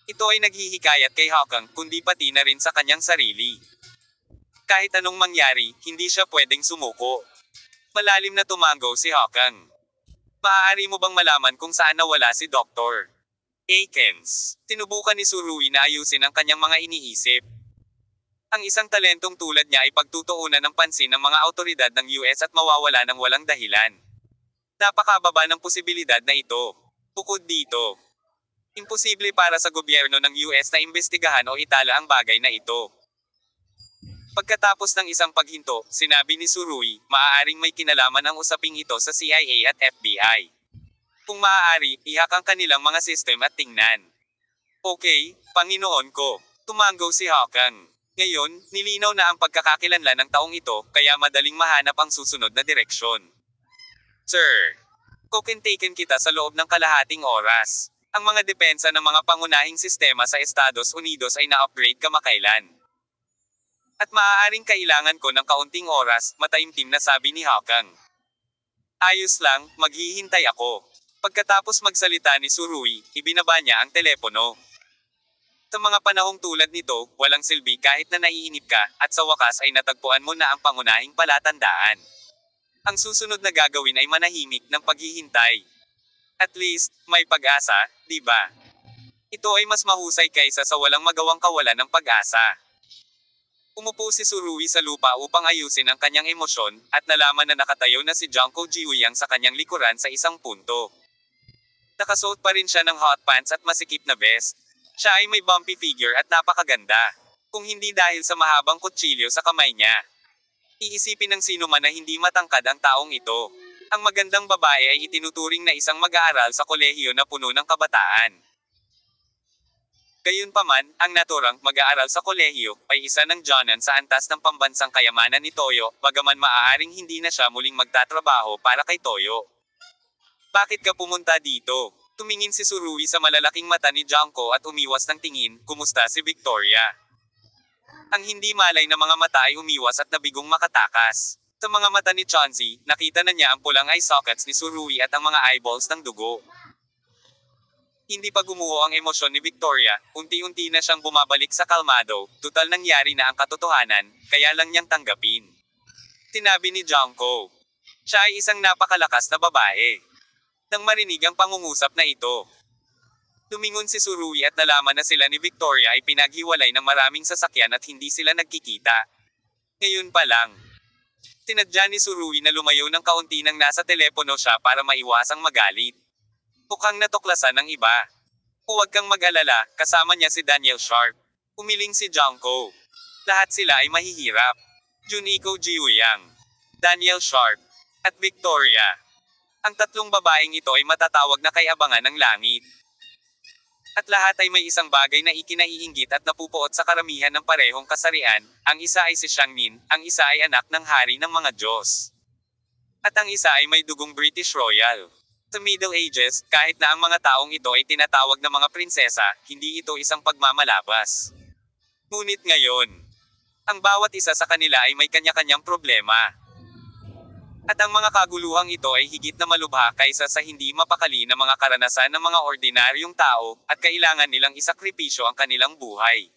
Ito ay naghihikayat kay Hawkang, kundi pati na rin sa kanyang sarili. Kahit anong mangyari, hindi siya pwedeng sumuko. Malalim na tumango si Hawkang. Maaari mo bang malaman kung saan nawala si Dr. Akins? Tinubukan ni Tsuruoy na ayusin ang kanyang mga iniisip. Ang isang talentong tulad niya ay pagtutuunan ng pansin ng mga awtoridad ng US at mawawala ng walang dahilan. Napakababa ng posibilidad na ito. Bukod dito, imposible para sa gobyerno ng US na imbestigahan o itala ang bagay na ito. Pagkatapos ng isang paghinto, sinabi ni Tsuruoy, maaaring may kinalaman ang usaping ito sa CIA at FBI. Kung maaari, ihak ang kanilang mga system at tingnan. Okay, Panginoon ko. Tumango si Hawkang. Ngayon, nilinaw na ang pagkakakilanlan ng taong ito, kaya madaling mahanap ang susunod na direksyon. Sir, taken kita sa loob ng kalahating oras. Ang mga depensa ng mga pangunahing sistema sa Estados Unidos ay na-upgrade kamakailan. At maaaring kailangan ko ng kaunting oras, mataimtim na sabi ni Hawkang. Ayos lang, maghihintay ako. Pagkatapos magsalita ni Surui, ibinaba niya ang telepono. Sa mga panahong tulad nito, walang silbi kahit na naiinip ka, at sa wakas ay natagpuan mo na ang pangunahing palatandaan. Ang susunod na gagawin ay manahimik ng paghihintay. At least, may pag-asa, di ba? Ito ay mas mahusay kaysa sa walang magawang kawalan ng pag-asa. Umupo si Surui sa lupa upang ayusin ang kanyang emosyon, at nalaman na nakatayo na si Junko Jiuyang sa kanyang likuran sa isang punto. Nakasuot pa rin siya ng hot pants at masikip na vest. Siya ay may bumpy figure at napakaganda. Kung hindi dahil sa mahabang kutsilyo sa kamay niya. Iisipin ng sino man na hindi matangkad ang taong ito. Ang magandang babae ay itinuturing na isang mag-aaral sa kolehiyo na puno ng kabataan. Gayunpaman, ang naturang mag-aaral sa kolehiyo ay isa ng jonan sa antas ng pambansang kayamanan ni Toyo, bagaman maaaring hindi na siya muling magtatrabaho para kay Toyo. Bakit ka pumunta dito? Tumingin si Surui sa malalaking mata ni Junko at umiwas ng tingin, kumusta si Victoria? Ang hindi malay na mga mata ay umiwas at nabigong makatakas. Sa mga mata ni Chauncey, nakita na niya ang pulang eye sockets ni Surui at ang mga eyeballs ng dugo. Hindi pa gumuho ang emosyon ni Victoria, unti-unti na siyang bumabalik sa kalmado, tutal nangyari na ang katotohanan, kaya lang niyang tanggapin. Sinabi ni Junko. Siya ay isang napakalakas na babae. Nang marinig ang pangungusap na ito. Lumingon si Surui at nalaman na sila ni Victoria ay pinaghiwalay ng maraming sasakyan at hindi sila nagkikita. Ngayon pa lang. Tinadya ni Surui na lumayo ng kaunti nang nasa telepono siya para maiwasang magalit. Mukhang natuklasan ng iba. Huwag kang mag-alala, kasama niya si Daniel Sharp. Umiling si Junko. Lahat sila ay mahihirap. Juniko Jiuyang, Daniel Sharp, at Victoria. Ang tatlong babaeng ito ay matatawag na kay-abangan ng langit. At lahat ay may isang bagay na ikinaiinggit at napupuot sa karamihan ng parehong kasarian, ang isa ay si Xiangnin, ang isa ay anak ng hari ng mga Diyos. At ang isa ay may dugong British Royal. Sa Middle Ages, kahit na ang mga taong ito ay tinatawag na mga prinsesa, hindi ito isang pagmamalabas. Ngunit ngayon, ang bawat isa sa kanila ay may kanya-kanyang problema. At ang mga kaguluhang ito ay higit na malubha kaysa sa hindi mapakali na mga karanasan ng mga ordinaryong tao, at kailangan nilang isakripisyo ang kanilang buhay.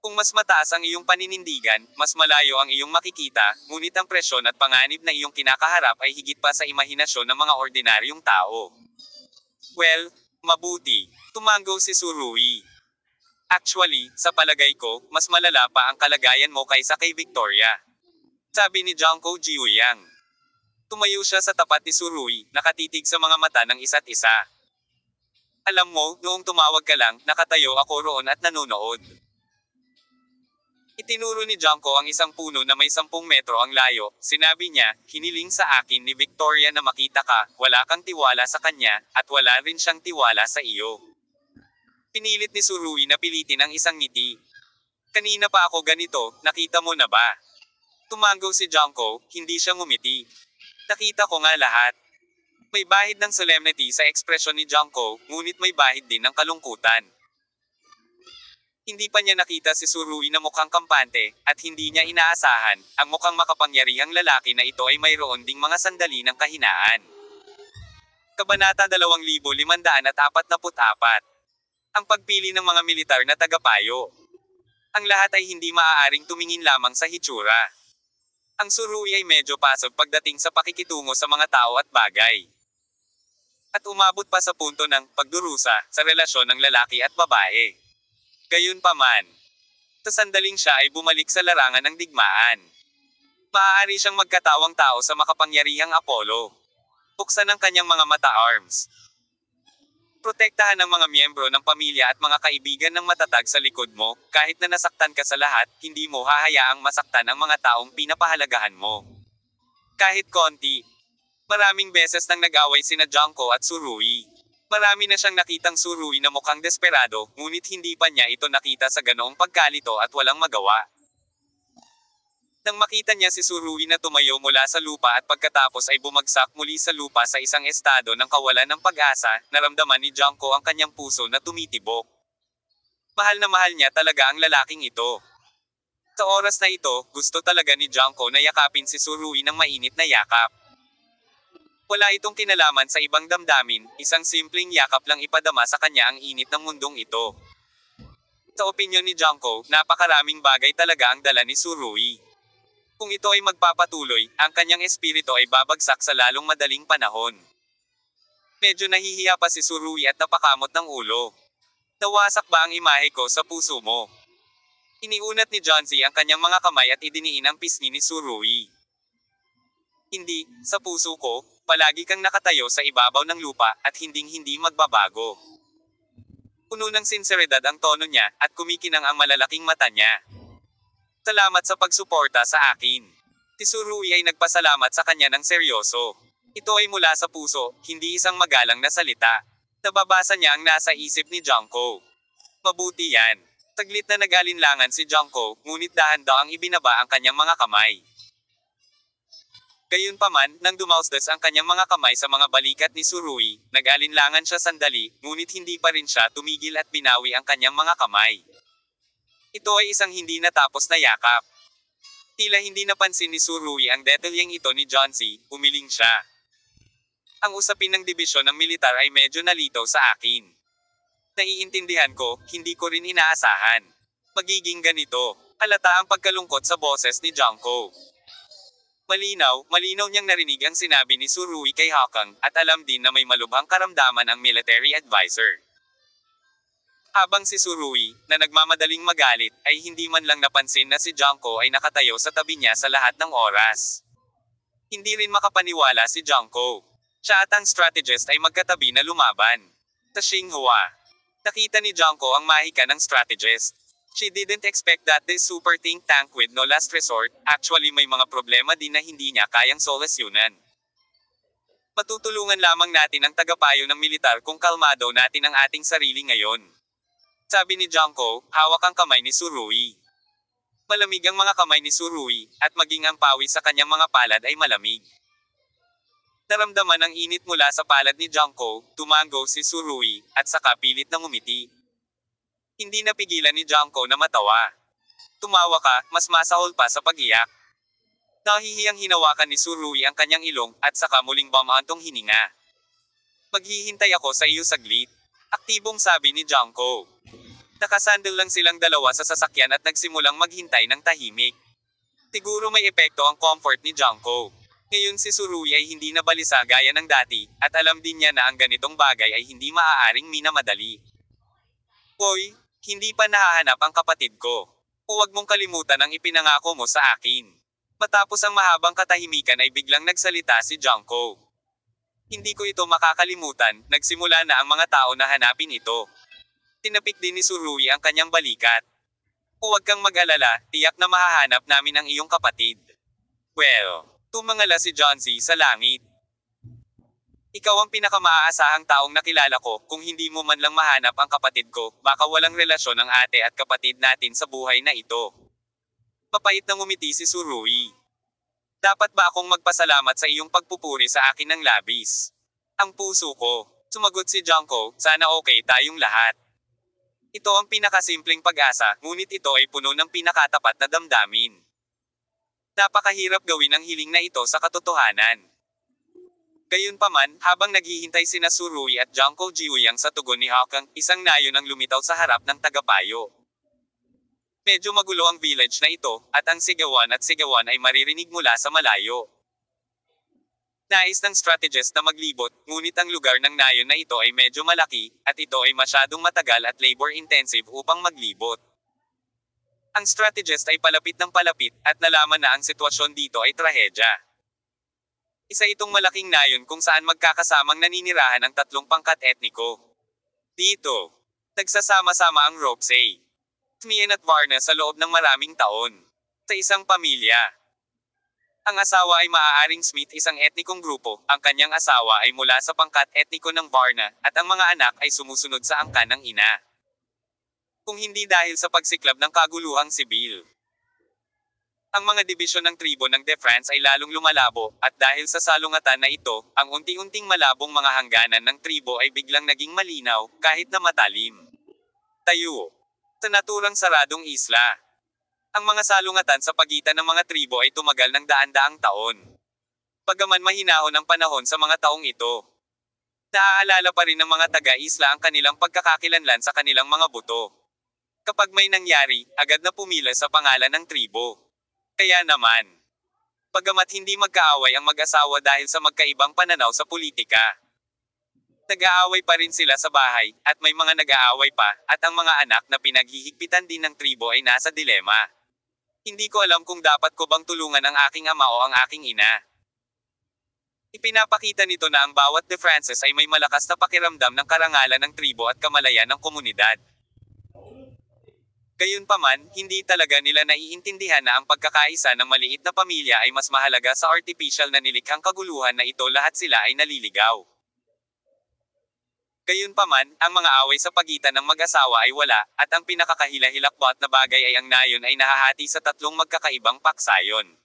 Kung mas mataas ang iyong paninindigan, mas malayo ang iyong makikita, ngunit ang presyon at panganib na iyong kinakaharap ay higit pa sa imahinasyon ng mga ordinaryong tao. Well, mabuti. Tumango si Surui. Actually, sa palagay ko, mas malala pa ang kalagayan mo kaysa kay Victoria. Sabi ni Junko Jiuyang. Tumayo siya sa tapat ni Surui, nakatitig sa mga mata ng isa't isa. Alam mo, noong tumawag ka lang, nakatayo ako roon at nanonood. Itinuro ni Junko ang isang puno na may 10 metro ang layo. Sinabi niya, hiniling sa akin ni Victoria na makita ka, wala kang tiwala sa kanya, at wala rin siyang tiwala sa iyo. Pinilit ni Surui na pilitin ang isang ngiti. Kanina pa ako ganito, nakita mo na ba? Tumango si Junko, hindi siya ngumiti. Nakita ko nga lahat. May bahid ng solemnity sa ekspresyon ni Junko, ngunit may bahid din ng kalungkutan. Hindi pa niya nakita si Surui na mukhang kampante, at hindi niya inaasahan, ang mukhang makapangyarihang lalaki na ito ay mayroon ding mga sandali ng kahinaan. Kabanata 2544. Ang pagpili ng mga militar na tagapayo. Ang lahat ay hindi maaaring tumingin lamang sa hitsura. Ang Surui ay medyo pasog pagdating sa pakikitungo sa mga tao at bagay. At umabot pa sa punto ng pagdurusa sa relasyon ng lalaki at babae. Gayunpaman, sa sandaling siya ay bumalik sa larangan ng digmaan. Maaari siyang magkatawang tao sa makapangyarihang Apollo. Buksan ang kanyang mga mata-arms. Protektahan ang mga miyembro ng pamilya at mga kaibigan ng matatag sa likod mo, kahit na nasaktan ka sa lahat, hindi mo hahayaang masaktan ang mga taong pinapahalagahan mo. Kahit konti. Maraming beses nang nag-away sina Junko at Surui. Marami na siyang nakitang Surui na mukhang desperado, ngunit hindi pa niya ito nakita sa ganoong pagkalito at walang magawa. Nang makita niya si Surui na tumayo mula sa lupa at pagkatapos ay bumagsak muli sa lupa sa isang estado ng kawalan ng pag-asa, naramdaman ni Junko ang kanyang puso na tumitibok. Mahal na mahal niya talaga ang lalaking ito. Sa oras na ito, gusto talaga ni Junko na yakapin si Surui ng mainit na yakap. Wala itong kinalaman sa ibang damdamin, isang simpleng yakap lang ipadama sa kanya ang init ng mundong ito. Sa opinyon ni Junko, napakaraming bagay talaga ang dala ni Surui. Kung ito ay magpapatuloy, ang kanyang espiritu ay babagsak sa lalong madaling panahon. Medyo nahihiya pa si Surui at napakamot ng ulo. Nawasak ba ang imahe ko sa puso mo? Iniunat ni Johnzy ang kanyang mga kamay at idiniin ang pisngi ni Surui. Hindi, sa puso ko, palagi kang nakatayo sa ibabaw ng lupa at hinding-hindi magbabago. Puno ng sinseridad ang tono niya at kumikinang ang malalaking mata niya. Salamat sa pagsuporta sa akin. Si Surui ay nagpasalamat sa kanya ng seryoso. Ito ay mula sa puso, hindi isang magalang na salita. Nababasa niya ang nasa isip ni Junko. Mabuti yan. Saglit na nag-alinlangan si Junko, ngunit dahan-dahang ibinaba ang kanyang mga kamay. Gayunpaman, nang dumausdas ang kanyang mga kamay sa mga balikat ni Surui, nag-alinlangan siya sandali, ngunit hindi pa rin siya tumigil at binawi ang kanyang mga kamay. Ito ay isang hindi natapos na yakap. Tila hindi napansin ni Surui ang detalyeng ito ni Johnzy, umiling siya. Ang usapin ng dibisyon ng militar ay medyo nalitaw sa akin. Naiintindihan ko, hindi ko rin inaasahan. Magiging ganito. Halata ang pagkalungkot sa boses ni Junko. Malinaw niyang narinig ang sinabi ni Surui kay Hakang, at alam din na may malubhang karamdaman ang military advisor. Habang si Surui, na nagmamadaling magalit, ay hindi man lang napansin na si Junko ay nakatayo sa tabi niya sa lahat ng oras. Hindi rin makapaniwala si Junko. Siya at ang strategist ay magkatabi na lumaban. Sa Xinghua, nakita ni Junko ang mahika ng strategist. She didn't expect that this super think tank with no last resort, actually may mga problema din na hindi niya kayang solusyonan. Matutulungan lamang natin ang tagapayo ng militar kung kalmado natin ang ating sarili ngayon. Sabi ni Junko, hawak ang kamay ni Surui. Malamig ang mga kamay ni Surui, at maging ang pawis sa kanyang mga palad ay malamig. Naramdaman ang init mula sa palad ni Junko, tumango si Surui, at saka pilit na ngumiti. Hindi napigilan ni Junko na matawa. Tumawa ka, mas masahol pa sa pag-iyak. Nahihiyang hinawakan ni Surui ang kanyang ilong, at saka muling bumantong hininga. Maghihintay ako sa iyo saglit. Aktibong sabi ni Junko. Nakasandal lang silang dalawa sa sasakyan at nagsimulang maghintay ng tahimik. Siguro may epekto ang comfort ni Junko. Ngayon si Surui ay hindi na balisa gaya ng dati, at alam din niya na ang ganitong bagay ay hindi maaaring minamadali. Hoy, hindi pa nahahanap ang kapatid ko. Huwag mong kalimutan ang ipinangako mo sa akin. Matapos ang mahabang katahimikan ay biglang nagsalita si Junko. Hindi ko ito makakalimutan, nagsimula na ang mga tao na hanapin ito. Tinapik din ni Surui ang kanyang balikat. Huwag kang mag-alala, tiyak na mahahanap namin ang iyong kapatid. Well, tumangala si Johnzy sa langit. Ikaw ang pinakamaaasahang taong nakilala ko, kung hindi mo man lang mahanap ang kapatid ko, baka walang relasyon ang ate at kapatid natin sa buhay na ito. Mapait na ngumiti si Surui. Dapat ba akong magpasalamat sa iyong pagpupuri sa akin ng labis? Ang puso ko. Sumagot si Junko, sana okay tayong lahat. Ito ang pinakasimpleng pag-asa, ngunit ito ay puno ng pinakatapat na damdamin. Napakahirap gawin ang hiling na ito sa katotohanan. Gayunpaman, habang naghihintay sina Surui at Junko Jiuyang sa tugon ni Hakang, isang nayon ang lumitaw sa harap ng tagapayo. Medyo magulo ang village na ito, at ang sigawan ay maririnig mula sa malayo. Nais ng strategist na maglibot, ngunit ang lugar ng nayon na ito ay medyo malaki, at ito ay masyadong matagal at labor-intensive upang maglibot. Ang strategist ay palapit ng palapit, at nalaman na ang sitwasyon dito ay trahedya. Isa itong malaking nayon kung saan magkakasamang naninirahan ang tatlong pangkat etniko. Dito, nagsasama-sama ang Ropsey, Tmian at Varna sa loob ng maraming taon. Sa isang pamilya. Ang asawa ay maaaring Smith, isang etnikong grupo, ang kanyang asawa ay mula sa pangkat etniko ng Varna, at ang mga anak ay sumusunod sa angkan ng ina. Kung hindi dahil sa pagsiklab ng kaguluhang sibil. Ang mga dibisyon ng tribo ng De France ay lalong lumalabo, at dahil sa salungatan na ito, ang unti-unting malabong mga hangganan ng tribo ay biglang naging malinaw, kahit na matalim. Tayo. Sa naturang saradong isla. Ang mga salungatan sa pagitan ng mga tribo ay tumagal ng daan-daang taon. Bagaman mahinahon ang panahon sa mga taong ito. Naaalala pa rin ng mga taga-isla ang kanilang pagkakakilanlan sa kanilang mga buto. Kapag may nangyari, agad na pumila sa pangalan ng tribo. Kaya naman, bagamat hindi magkaaway ang mag-asawa dahil sa magkaibang pananaw sa politika, nag-aaway pa rin sila sa bahay, at may mga nag-aaway pa, at ang mga anak na pinaghihigpitan din ng tribo ay nasa dilema. Hindi ko alam kung dapat ko bang tulungan ang aking ama o ang aking ina. Ipinapakita nito na ang bawat De Frances ay may malakas na pakiramdam ng karangalan ng tribo at kamalayan ng komunidad. Gayunpaman, hindi talaga nila naiintindihan na ang pagkakaisa ng maliit na pamilya ay mas mahalaga sa artificial na nilikhang kaguluhan na ito, lahat sila ay naliligaw. Gayunpaman, ang mga away sa pagitan ng mag-asawa ay wala, at ang pinakakahila-hilakbot na bagay ay ang nayon ay nahahati sa tatlong magkakaibang paksayon.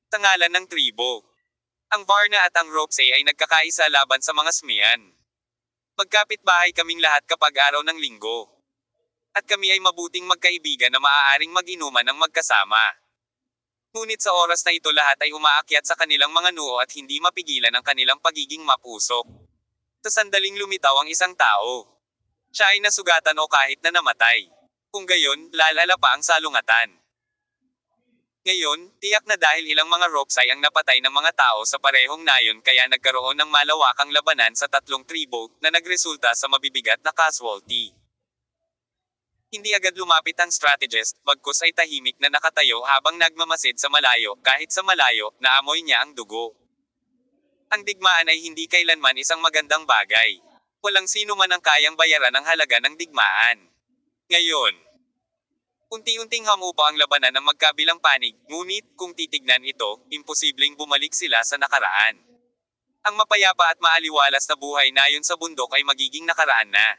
Tangalan ng tribo. Ang Varna at ang Ropsey ay nagkakaisa laban sa mga Smian. Magkapit-bahay kaming lahat kapag araw ng linggo. At kami ay mabuting magkaibigan na maaaring mag-inuman ng magkasama. Ngunit sa oras na ito lahat ay umaakyat sa kanilang mga noo at hindi mapigilan ang kanilang pagiging mapusok. Sa sandaling lumitaw ang isang tao. Siya ay nasugatan o kahit na namatay. Kung gayon, lalala pa ang salungatan. Ngayon, tiyak na dahil ilang mga Ropsey ang napatay ng mga tao sa parehong nayon, kaya nagkaroon ng malawakang labanan sa tatlong tribo na nagresulta sa mabibigat na casualty. Hindi agad lumapit ang strategist, bagkus ay tahimik na nakatayo habang nagmamasid sa malayo, kahit sa malayo, naamoy niya ang dugo. Ang digmaan ay hindi kailanman isang magandang bagay. Walang sino man ang kayang bayaran ang halaga ng digmaan. Ngayon, unti-unting hamupa ang labanan ng magkabilang panig, ngunit, kung titignan ito, imposibleng bumalik sila sa nakaraan. Ang mapayapa at maaliwalas na buhay nayon sa bundok ay magiging nakaraan na.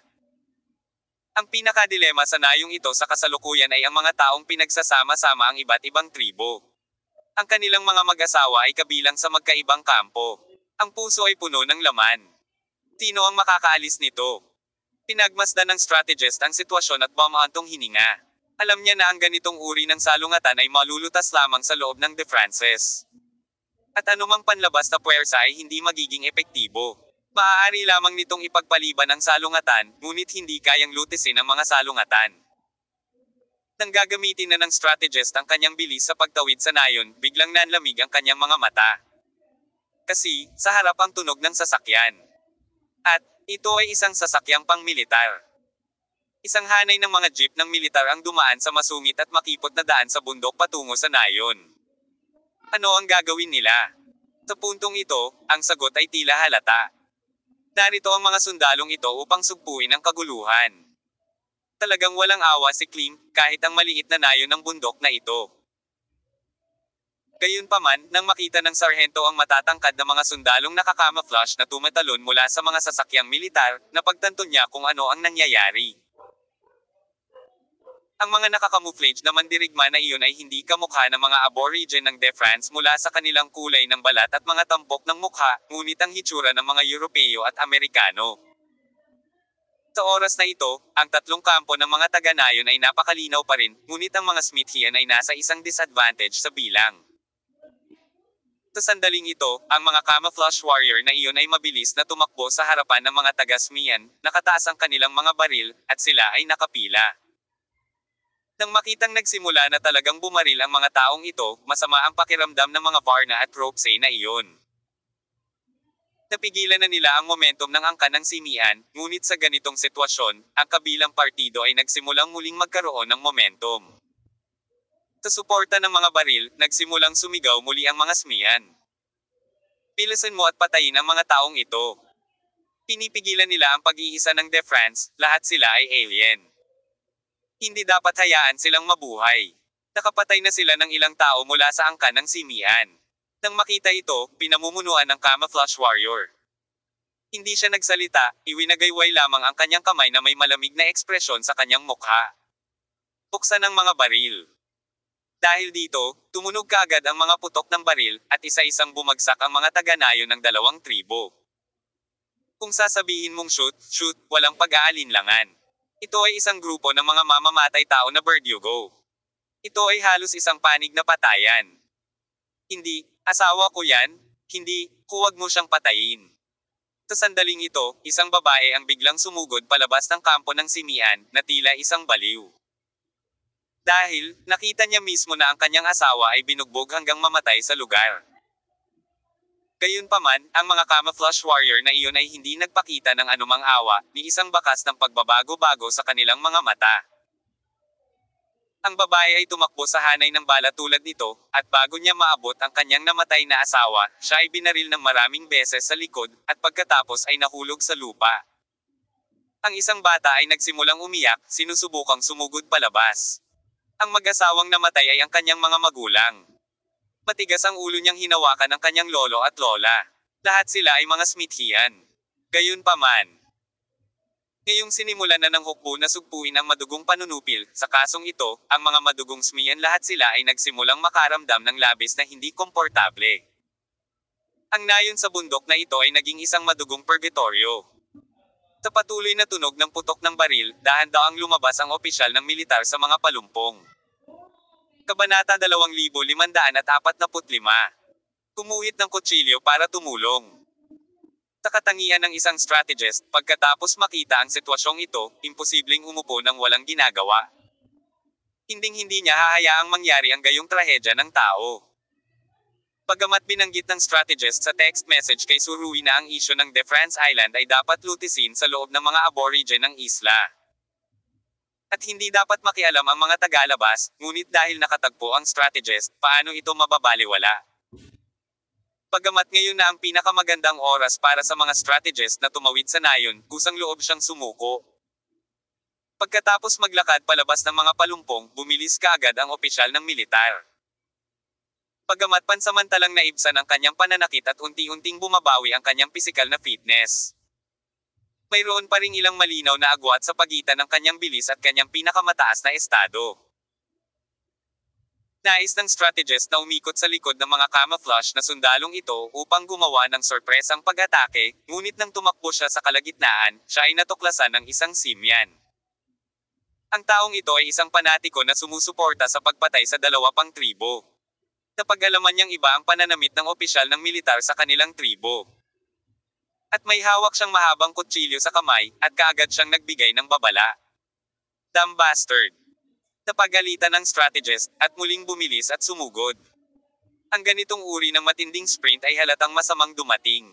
Ang pinakadilema sa nayong ito sa kasalukuyan ay ang mga taong pinagsasama-sama ang iba't ibang tribo. Ang kanilang mga mag-asawa ay kabilang sa magkaibang kampo. Ang puso ay puno ng laman. Sino ang makakaalis nito? Pinagmasdan ng strategist ang sitwasyon at bumaantong hininga. Alam niya na ang ganitong uri ng salungatan ay malulutas lamang sa loob ng De Frances. At anumang panlabas na puwersa ay hindi magiging epektibo. Maaari lamang nitong ipagpaliban ang salungatan, ngunit hindi kayang lutisin ang mga salungatan. Nang gagamitin na ng strategist ang kanyang bilis sa pagtawid sa nayon, biglang nanlamig ang kanyang mga mata. Kasi, sa harap ang tunog ng sasakyan. At, ito ay isang sasakyang pang-militar. Isang hanay ng mga jeep ng militar ang dumaan sa masungit at makipot na daan sa bundok patungo sa nayon. Ano ang gagawin nila? Sa puntong ito, ang sagot ay tila halata. Narito ang mga sundalong ito upang sugpuin ang kaguluhan. Talagang walang awa si Klim, kahit ang maliit na nayon ng bundok na ito. Gayunpaman, nang makita ng sarhento ang matatangkad na mga sundalong nakakamouflage na tumatalon mula sa mga sasakyang militar, napagtanto niya kung ano ang nangyayari. Ang mga nakakamuflage na mandirigma na iyon ay hindi kamukha ng mga aborigine ng De France mula sa kanilang kulay ng balat at mga tampok ng mukha, ngunit ang hitsura ng mga Europeo at Amerikano. Sa oras na ito, ang tatlong kampo ng mga taga-nayon ay napakalinaw pa rin, ngunit ang mga Smithian ay nasa isang disadvantage sa bilang. Sa sandaling ito, ang mga camouflage warrior na iyon ay mabilis na tumakbo sa harapan ng mga taga-Smian, nakataas ang kanilang mga baril, at sila ay nakapila. Nang makitang nagsimula na talagang bumaril ang mga taong ito, masama ang pakiramdam ng mga Varna at Ropsey na iyon. Napigilan na nila ang momentum ng angkan ng Simian, ngunit sa ganitong sitwasyon, ang kabilang partido ay nagsimulang muling magkaroon ng momentum. Sa suporta ng mga baril, nagsimulang sumigaw muli ang mga Smian. Pilasan mo at patayin ang mga taong ito. Pinipigilan nila ang pag-iisa ng De France, lahat sila ay alien. Hindi dapat hayaan silang mabuhay. Nakapatay na sila ng ilang tao mula sa angkan ng Simian. Nang makita ito, pinamumunuan ng camouflage warrior. Hindi siya nagsalita, iwinagayway lamang ang kanyang kamay na may malamig na ekspresyon sa kanyang mukha. Buksan ang mga baril. Dahil dito, tumunog kaagad ang mga putok ng baril, at isa-isang bumagsak ang mga taga-nayon ng dalawang tribo. Kung sasabihin mong shoot, shoot, walang pag-aalinlangan. Ito ay isang grupo ng mga mamamatay tao na Verdugo. Ito ay halos isang panig na patayan. Hindi, asawa ko yan, hindi, huwag mo siyang patayin. Sa sandaling ito, isang babae ang biglang sumugod palabas ng kampo ng simian, na tila isang baliw. Dahil, nakita niya mismo na ang kanyang asawa ay binugbog hanggang mamatay sa lugar. Gayunpaman, ang mga camouflage warrior na iyon ay hindi nagpakita ng anumang awa, ni isang bakas ng pagbabago-bago sa kanilang mga mata. Ang babae ay tumakbo sa hanay ng bala tulad nito, at bago niya maabot ang kanyang namatay na asawa, siya ay binaril ng maraming beses sa likod, at pagkatapos ay nahulog sa lupa. Ang isang bata ay nagsimulang umiyak, sinusubukang sumugod palabas. Ang mag-asawang namatay ay ang kanyang mga magulang. Matigas ang ulo niyang hinawakan ng kanyang lolo at lola. Lahat sila ay mga Smithian. Gayunpaman, ngayong sinimulan na ng hukbo na sugpuin ang madugong panunupil, sa kasong ito, ang mga madugong Smiyan lahat sila ay nagsimulang makaramdam ng labis na hindi komportable. Ang nayon sa bundok na ito ay naging isang madugong purgatorio. Sa patuloy na tunog ng putok ng baril, dahan-daang lumabas ang opisyal ng militar sa mga palumpong. Kabanata 2545. Kumuhit ng kutsilyo para tumulong. Sa katangian ng isang strategist, pagkatapos makita ang sitwasyong ito, imposibleng umupo ng walang ginagawa. Hinding-hindi niya hahayaang mangyari ang gayong trahedya ng tao. Bagamat binanggit ng strategist sa text message kay Surui na ang isyu ng De France Island ay dapat lutisin sa loob ng mga aborigin ng isla. At hindi dapat makialam ang mga tagalabas, ngunit dahil nakatagpo ang strategist, paano ito mababaliwala? Bagamat ngayon na ang pinakamagandang oras para sa mga strategist na tumawid sa nayon, kusang loob siyang sumuko. Pagkatapos maglakad palabas ng mga palumpong, bumilis kaagad ang opisyal ng militar. Bagamat pansamantalang naibsan ang kanyang pananakit at unti-unting bumabawi ang kanyang pisikal na fitness, mayroon pa ring ilang malinaw na agwat sa pagitan ng kanyang bilis at kanyang pinakamataas na estado. Nais ng strategist na umikot sa likod ng mga camouflage na sundalong ito upang gumawa ng sorpresang pag-atake, ngunit nang tumakbo siya sa kalagitnaan, siya ay natuklasan ng isang Simian. Ang taong ito ay isang panatiko na sumusuporta sa pagpatay sa dalawa pang tribo. Napag-alaman niyang iba ang pananamit ng opisyal ng militar sa kanilang tribo. At may hawak siyang mahabang kutsilyo sa kamay, at kaagad siyang nagbigay ng babala. Damn bastard! Napagalitan ng strategist, at muling bumilis at sumugod. Ang ganitong uri ng matinding sprint ay halatang masamang dumating.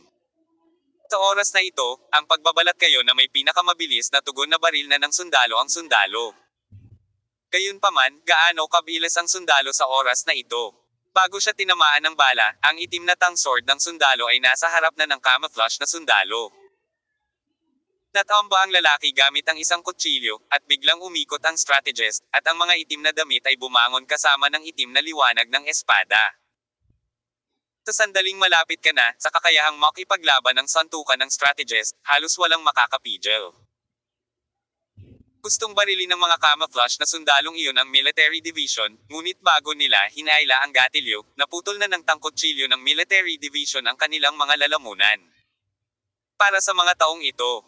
Sa oras na ito, ang pagbabalat kayo na may pinakamabilis na tugon na baril na ng sundalo ang sundalo. Gayunpaman, gaano kabilis ang sundalo sa oras na ito? Bago siya tinamaan ng bala, ang itim na tang sword ng sundalo ay nasa harap na ng camouflage na sundalo. Natamba ang lalaki gamit ang isang kutsilyo, at biglang umikot ang strategist, at ang mga itim na damit ay bumangon kasama ng itim na liwanag ng espada. Sa sandaling malapit ka na, sa kakayahang makipaglaban ng santukan ng strategist, halos walang makakapigil. Gustong barilin ng mga camouflage na sundalong iyon ang military division, ngunit bago nila hinaila ang gatilyo, naputol na ng tangkotsilyo ng military division ang kanilang mga lalamunan. Para sa mga taong ito,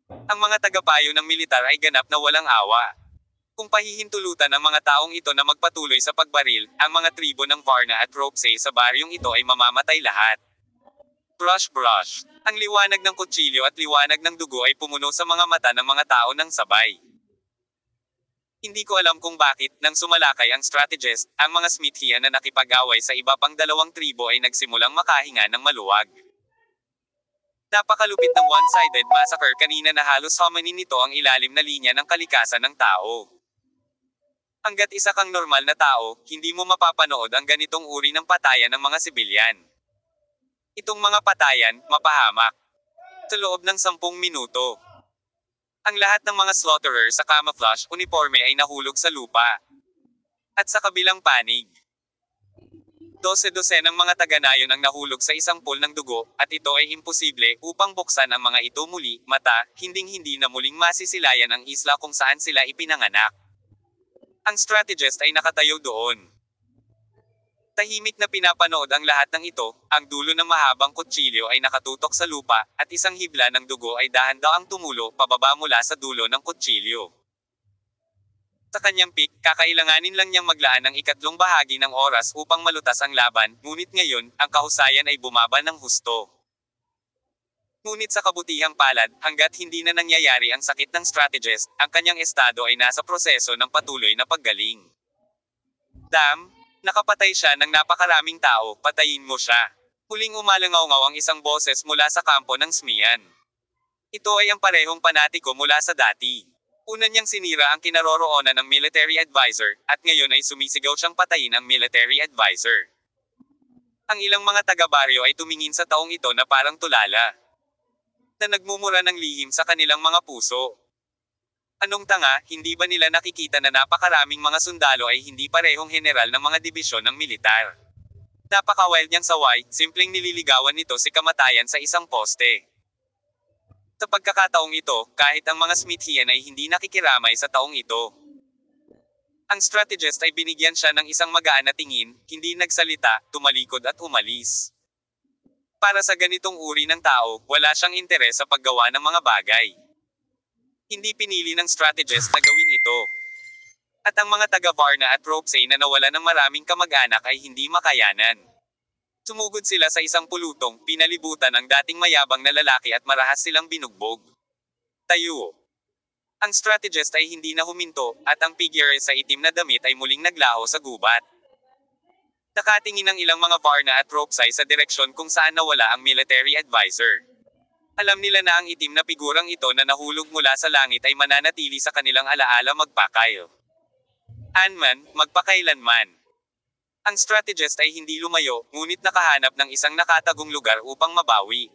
ang mga tagapayo ng militar ay ganap na walang awa. Kung pahihintulutan ng mga taong ito na magpatuloy sa pagbaril, ang mga tribo ng Varna at Ropsey sa baryong ito ay mamamatay lahat. Brush brush. Ang liwanag ng kutsilyo at liwanag ng dugo ay pumuno sa mga mata ng mga tao ng sabay. Hindi ko alam kung bakit, nang sumalakay ang strategist, ang mga Smithian na nakipag-away sa iba pang dalawang tribo ay nagsimulang makahinga ng maluwag. Napakalupit ng one-sided massacre kanina na halos hominin nito ang ilalim na linya ng kalikasan ng tao. Hanggat isa kang normal na tao, hindi mo mapapanood ang ganitong uri ng patayan ng mga sibilyan. Itong mga patayan, mapahamak. Sa loob ng 10 minuto. Ang lahat ng mga slaughterer sa camouflage uniforme ay nahulog sa lupa. At sa kabilang panig, 2 Dose-dosenang mga taga-nayon ang nahulog sa isang pool ng dugo, at ito ay imposible upang buksan ang mga ito muli, mata, hinding-hindi na muling masisilayan ang isla kung saan sila ipinanganak. Ang strategist ay nakatayo doon. Tahimik na pinapanood ang lahat ng ito, ang dulo ng mahabang kutsilyo ay nakatutok sa lupa, at isang hibla ng dugo ay dahan-daang tumulo pababa mula sa dulo ng kutsilyo. Sa kanyang peak, kakailanganin lang niyang maglaan ng ikatlong bahagi ng oras upang malutas ang laban, ngunit ngayon, ang kahusayan ay bumaba ng husto. Ngunit sa kabutihang palad, hanggat hindi na nangyayari ang sakit ng strategist, ang kanyang estado ay nasa proseso ng patuloy na paggaling. Nakapatay siya ng napakaraming tao, patayin mo siya. Huling umalangaw-ngaw ang isang boses mula sa kampo ng Smian. Ito ay ang parehong panatiko mula sa dati. Una niyang sinira ang kinaroroonan ng military advisor, at ngayon ay sumisigaw siyang patayin ang military advisor. Ang ilang mga taga-baryo ay tumingin sa taong ito na parang tulala, na nagmumura ng lihim sa kanilang mga puso. Anong tanga, hindi ba nila nakikita na napakaraming mga sundalo ay hindi parehong general ng mga dibisyon ng militar? Napaka-wild niyang saway, simpleng nililigawan nito si kamatayan sa isang poste. Sa pagkakataong ito, kahit ang mga Smithian ay hindi nakikiramay sa taong ito. Ang strategist ay binigyan siya ng isang magaan na tingin, hindi nagsalita, tumalikod at umalis. Para sa ganitong uri ng tao, wala siyang interes sa paggawa ng mga bagay. Hindi pinili ng strategist na gawin ito. At ang mga taga-Varna at Ropesay na nawala ng maraming kamag-anak ay hindi makayanan. Sumugod sila sa isang pulutong, pinalibutan ang dating mayabang na lalaki at marahas silang binugbog. Tayo. Ang strategist ay hindi na huminto, at ang figure sa itim na damit ay muling naglaho sa gubat. Nakatingin ang ilang mga Varna at Ropesay sa direksyon kung saan nawala ang military advisor. Alam nila na ang itim na figurang ito na nahulog mula sa langit ay mananatili sa kanilang alaala magpakail. Anman, magpakailanman. Ang strategist ay hindi lumayo, ngunit nakahanap ng isang nakatagong lugar upang mabawi.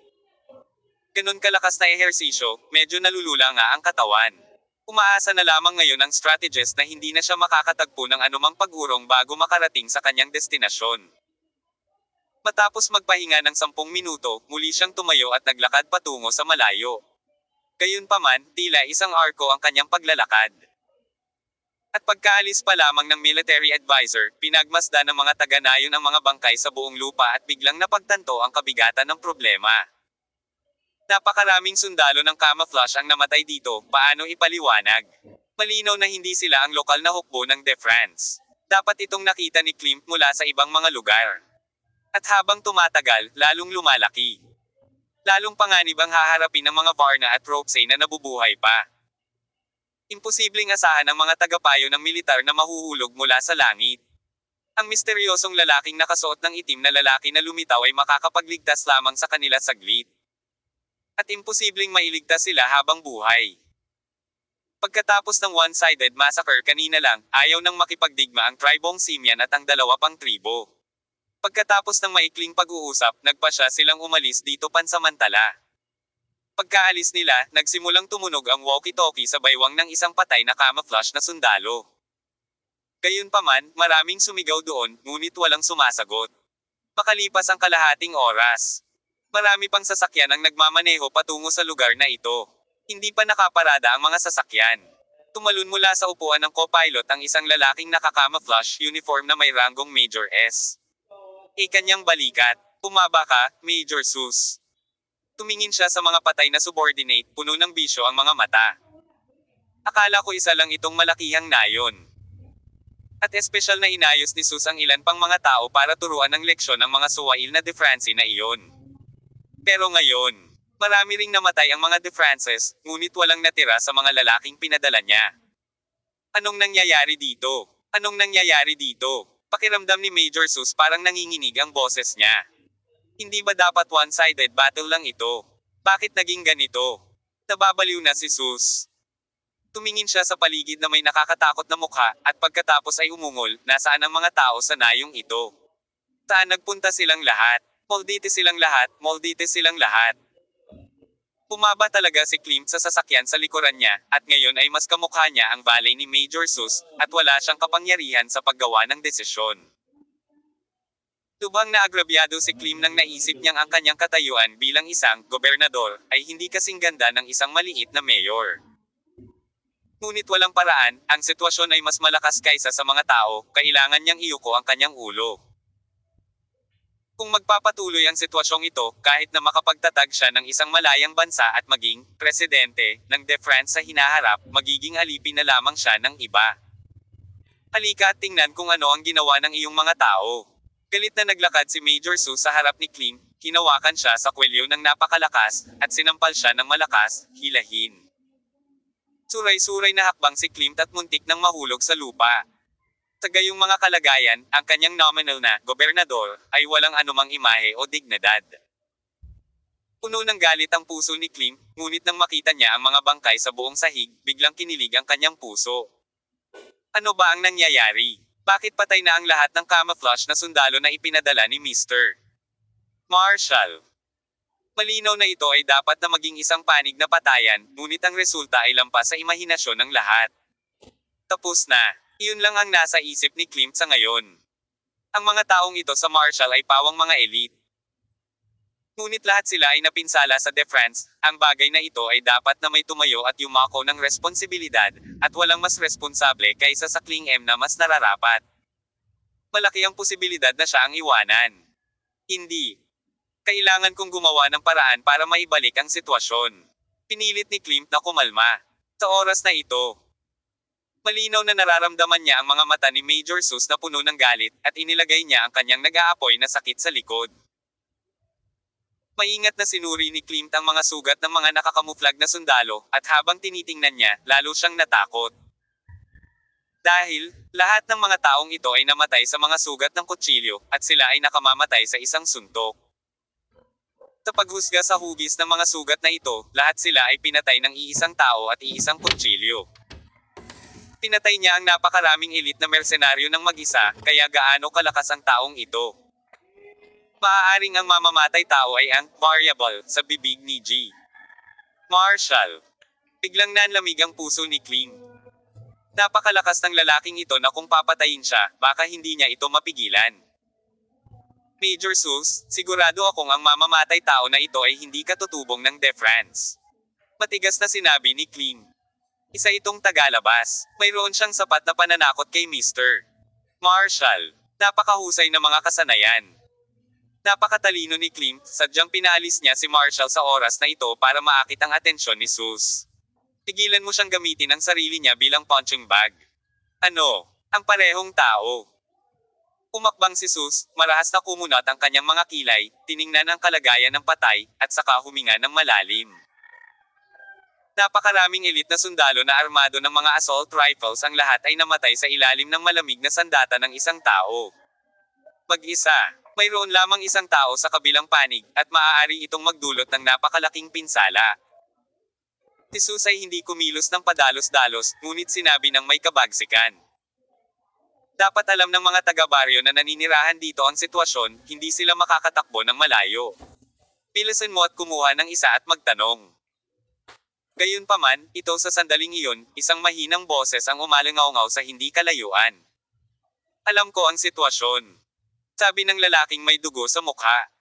Ganun kalakas na ehersisyo, medyo nalulula nga ang katawan. Umaasa na lamang ngayon ang strategist na hindi na siya makakatagpo ng anumang pag-urong bago makarating sa kanyang destinasyon. Matapos magpahinga ng 10 minuto, muli siyang tumayo at naglakad patungo sa malayo. Gayunpaman, tila isang arko ang kanyang paglalakad. At pagkaalis pa lamang ng military advisor, pinagmasdan ng mga taga-nayon ang mga bangkay sa buong lupa at biglang napagtanto ang kabigatan ng problema. Napakaraming sundalo ng camouflage ang namatay dito, paano ipaliwanag? Malinaw na hindi sila ang lokal na hukbo ng De France. Dapat itong nakita ni Klimt mula sa ibang mga lugar. At habang tumatagal, lalong lumalaki. Lalong panganib ang haharapin ng mga Varna at Ropesay na nabubuhay pa. Imposibleng asahan ng mga tagapayo ng militar na mahuhulog mula sa langit. Ang misteryosong lalaking nakasuot ng itim na lalaki na lumitaw ay makakapagligtas lamang sa kanila saglit. At imposibleng mailigtas sila habang buhay. Pagkatapos ng one-sided massacre kanina lang, ayaw nang makipagdigma ang tribong Simian at ang dalawa pang tribo. Pagkatapos ng maikling pag-uusap, nagpasya silang umalis dito pansamantala. Pagkaalis nila, nagsimulang tumunog ang walkie-talkie sa baywang ng isang patay na camouflage na sundalo. Gayunpaman, maraming sumigaw doon, ngunit walang sumasagot. Makalipas ang kalahating oras. Marami pang sasakyan ang nagmamaneho patungo sa lugar na ito. Hindi pa nakaparada ang mga sasakyan. Tumalon mula sa upuan ng co-pilot ang isang lalaking naka-camouflage uniform na may ranggong Major S. Kanyang balikat, "Pumaba ka, Major Sus." Tumingin siya sa mga patay na subordinate, puno ng bisyo ang mga mata. Akala ko isa lang itong malakihang nayon. At espesyal na inayos ni Sus ang ilan pang mga tao para turuan ng leksyon ang mga suwail na De France na iyon. Pero ngayon, marami ring namatay ang mga De Frances, ngunit walang natira sa mga lalaking pinadala niya. Anong nangyayari dito? Anong nangyayari dito? Pakiramdam ni Major Sus parang nanginginig ang boses niya. Hindi ba dapat one-sided battle lang ito? Bakit naging ganito? Nababaliw na si Sus. Tumingin siya sa paligid na may nakakatakot na mukha, at pagkatapos ay umungol, nasaan ang mga tao sa nayong ito? Saan nagpunta silang lahat? Maldite silang lahat, maldite silang lahat. Pumaba talaga si Klimt sa sasakyan sa likuran niya, at ngayon ay mas kamukha niya ang valet ni Major Sus, at wala siyang kapangyarihan sa paggawa ng desisyon. Lubhang naagrabyado si Klim nang naisip niyang ang kanyang katayuan bilang isang gobernador ay hindi kasing ganda ng isang maliit na mayor. Ngunit walang paraan, ang sitwasyon ay mas malakas kaysa sa mga tao, kailangan niyang iyuko ang kanyang ulo. Kung magpapatuloy ang sitwasyong ito, kahit na makapagtatag siya ng isang malayang bansa at maging presidente ng De France sa hinaharap, magiging alipin na lamang siya ng iba. Halika at tingnan kung ano ang ginawa ng iyong mga tao. Galit na naglakad si Major Su sa harap ni Klim, hinawakan siya sa kwelyo ng napakalakas, at sinampal siya ng malakas, hilahin. Suray-suray na hakbang si Klim at muntik nang mahulog sa lupa. Sa gayong mga kalagayan, ang kanyang nominal na gobernador ay walang anumang imahe o dignidad. Puno ng galit ang puso ni Klim, ngunit nang makita niya ang mga bangkay sa buong sahig, biglang kinilig ang kanyang puso. Ano ba ang nangyayari? Bakit patay na ang lahat ng camouflage na sundalo na ipinadala ni Mr. Marshall? Malinaw na ito ay dapat na maging isang panig na patayan, ngunit ang resulta ay lampas sa imahinasyon ng lahat. Tapos na. Iyon lang ang nasa isip ni Klimt sa ngayon. Ang mga taong ito sa Marshall ay pawang mga elite. Ngunit lahat sila ay napinsala sa De France, ang bagay na ito ay dapat na may tumayo at yumako ng responsibilidad, at walang mas responsable kaysa sa Kling M na mas nararapat. Malaki ang posibilidad na siya ang iwanan. Hindi. Kailangan kong gumawa ng paraan para maibalik ang sitwasyon. Pinilit ni Klimt na kumalma. Sa oras na ito, malinaw na nararamdaman niya ang mga mata ni Major Sus na puno ng galit, at inilagay niya ang kanyang nag-aapoy na sakit sa likod. Maingat na sinuri ni Klimt ang mga sugat ng mga nakakamuflag na sundalo, at habang tinitingnan niya, lalo siyang natakot. Dahil, lahat ng mga taong ito ay namatay sa mga sugat ng kutsilyo, at sila ay nakamamatay sa isang suntok. Sa paghusga sa hugis ng mga sugat na ito, lahat sila ay pinatay ng iisang tao at iisang kutsilyo. Pinatay niya ang napakaraming elite na mersenaryo ng mag-isa, kaya gaano kalakas ang taong ito. Maaaring ang mamamatay tao ay ang variable sa bibig ni G. Marshall. Biglang nanlamig ang puso ni Kling. Napakalakas ng lalaking ito na kung papatayin siya, baka hindi niya ito mapigilan. Major Sus, sigurado akong ang mamamatay tao na ito ay hindi katutubong ng De France. Matigas na sinabi ni Kling. Isa itong tagalabas. Mayroon siyang sapat na pananakot kay Mr. Marshall. Napakahusay na mga kasanayan. Napakatalino ni Klimt, sadyang pinaalis niya si Marshall sa oras na ito para maakit ang atensyon ni Sus. Tigilan mo siyang gamitin ang sarili niya bilang punching bag. Ano? Ang parehong tao. Umakbang si Sus, marahas na kumunat ang kanyang mga kilay, tiningnan ang kalagayan ng patay, at saka huminga ng malalim. Napakaraming elite na sundalo na armado ng mga assault rifles, ang lahat ay namatay sa ilalim ng malamig na sandata ng isang tao. Mag-isa. Mayroon lamang isang tao sa kabilang panig, at maaari itong magdulot ng napakalaking pinsala. Si Sus ay hindi kumilos ng padalos-dalos, ngunit sinabi ng may kabagsikan. Dapat alam ng mga taga-baryo na naninirahan dito ang sitwasyon, hindi sila makakatakbo ng malayo. Bilisan mo at kumuha ng isa at magtanong. Gayunpaman, ito sa sandaling iyon, isang mahinang boses ang umalangaw-ngaw sa hindi kalayuan. Alam ko ang sitwasyon. Sabi ng lalaking may dugo sa mukha.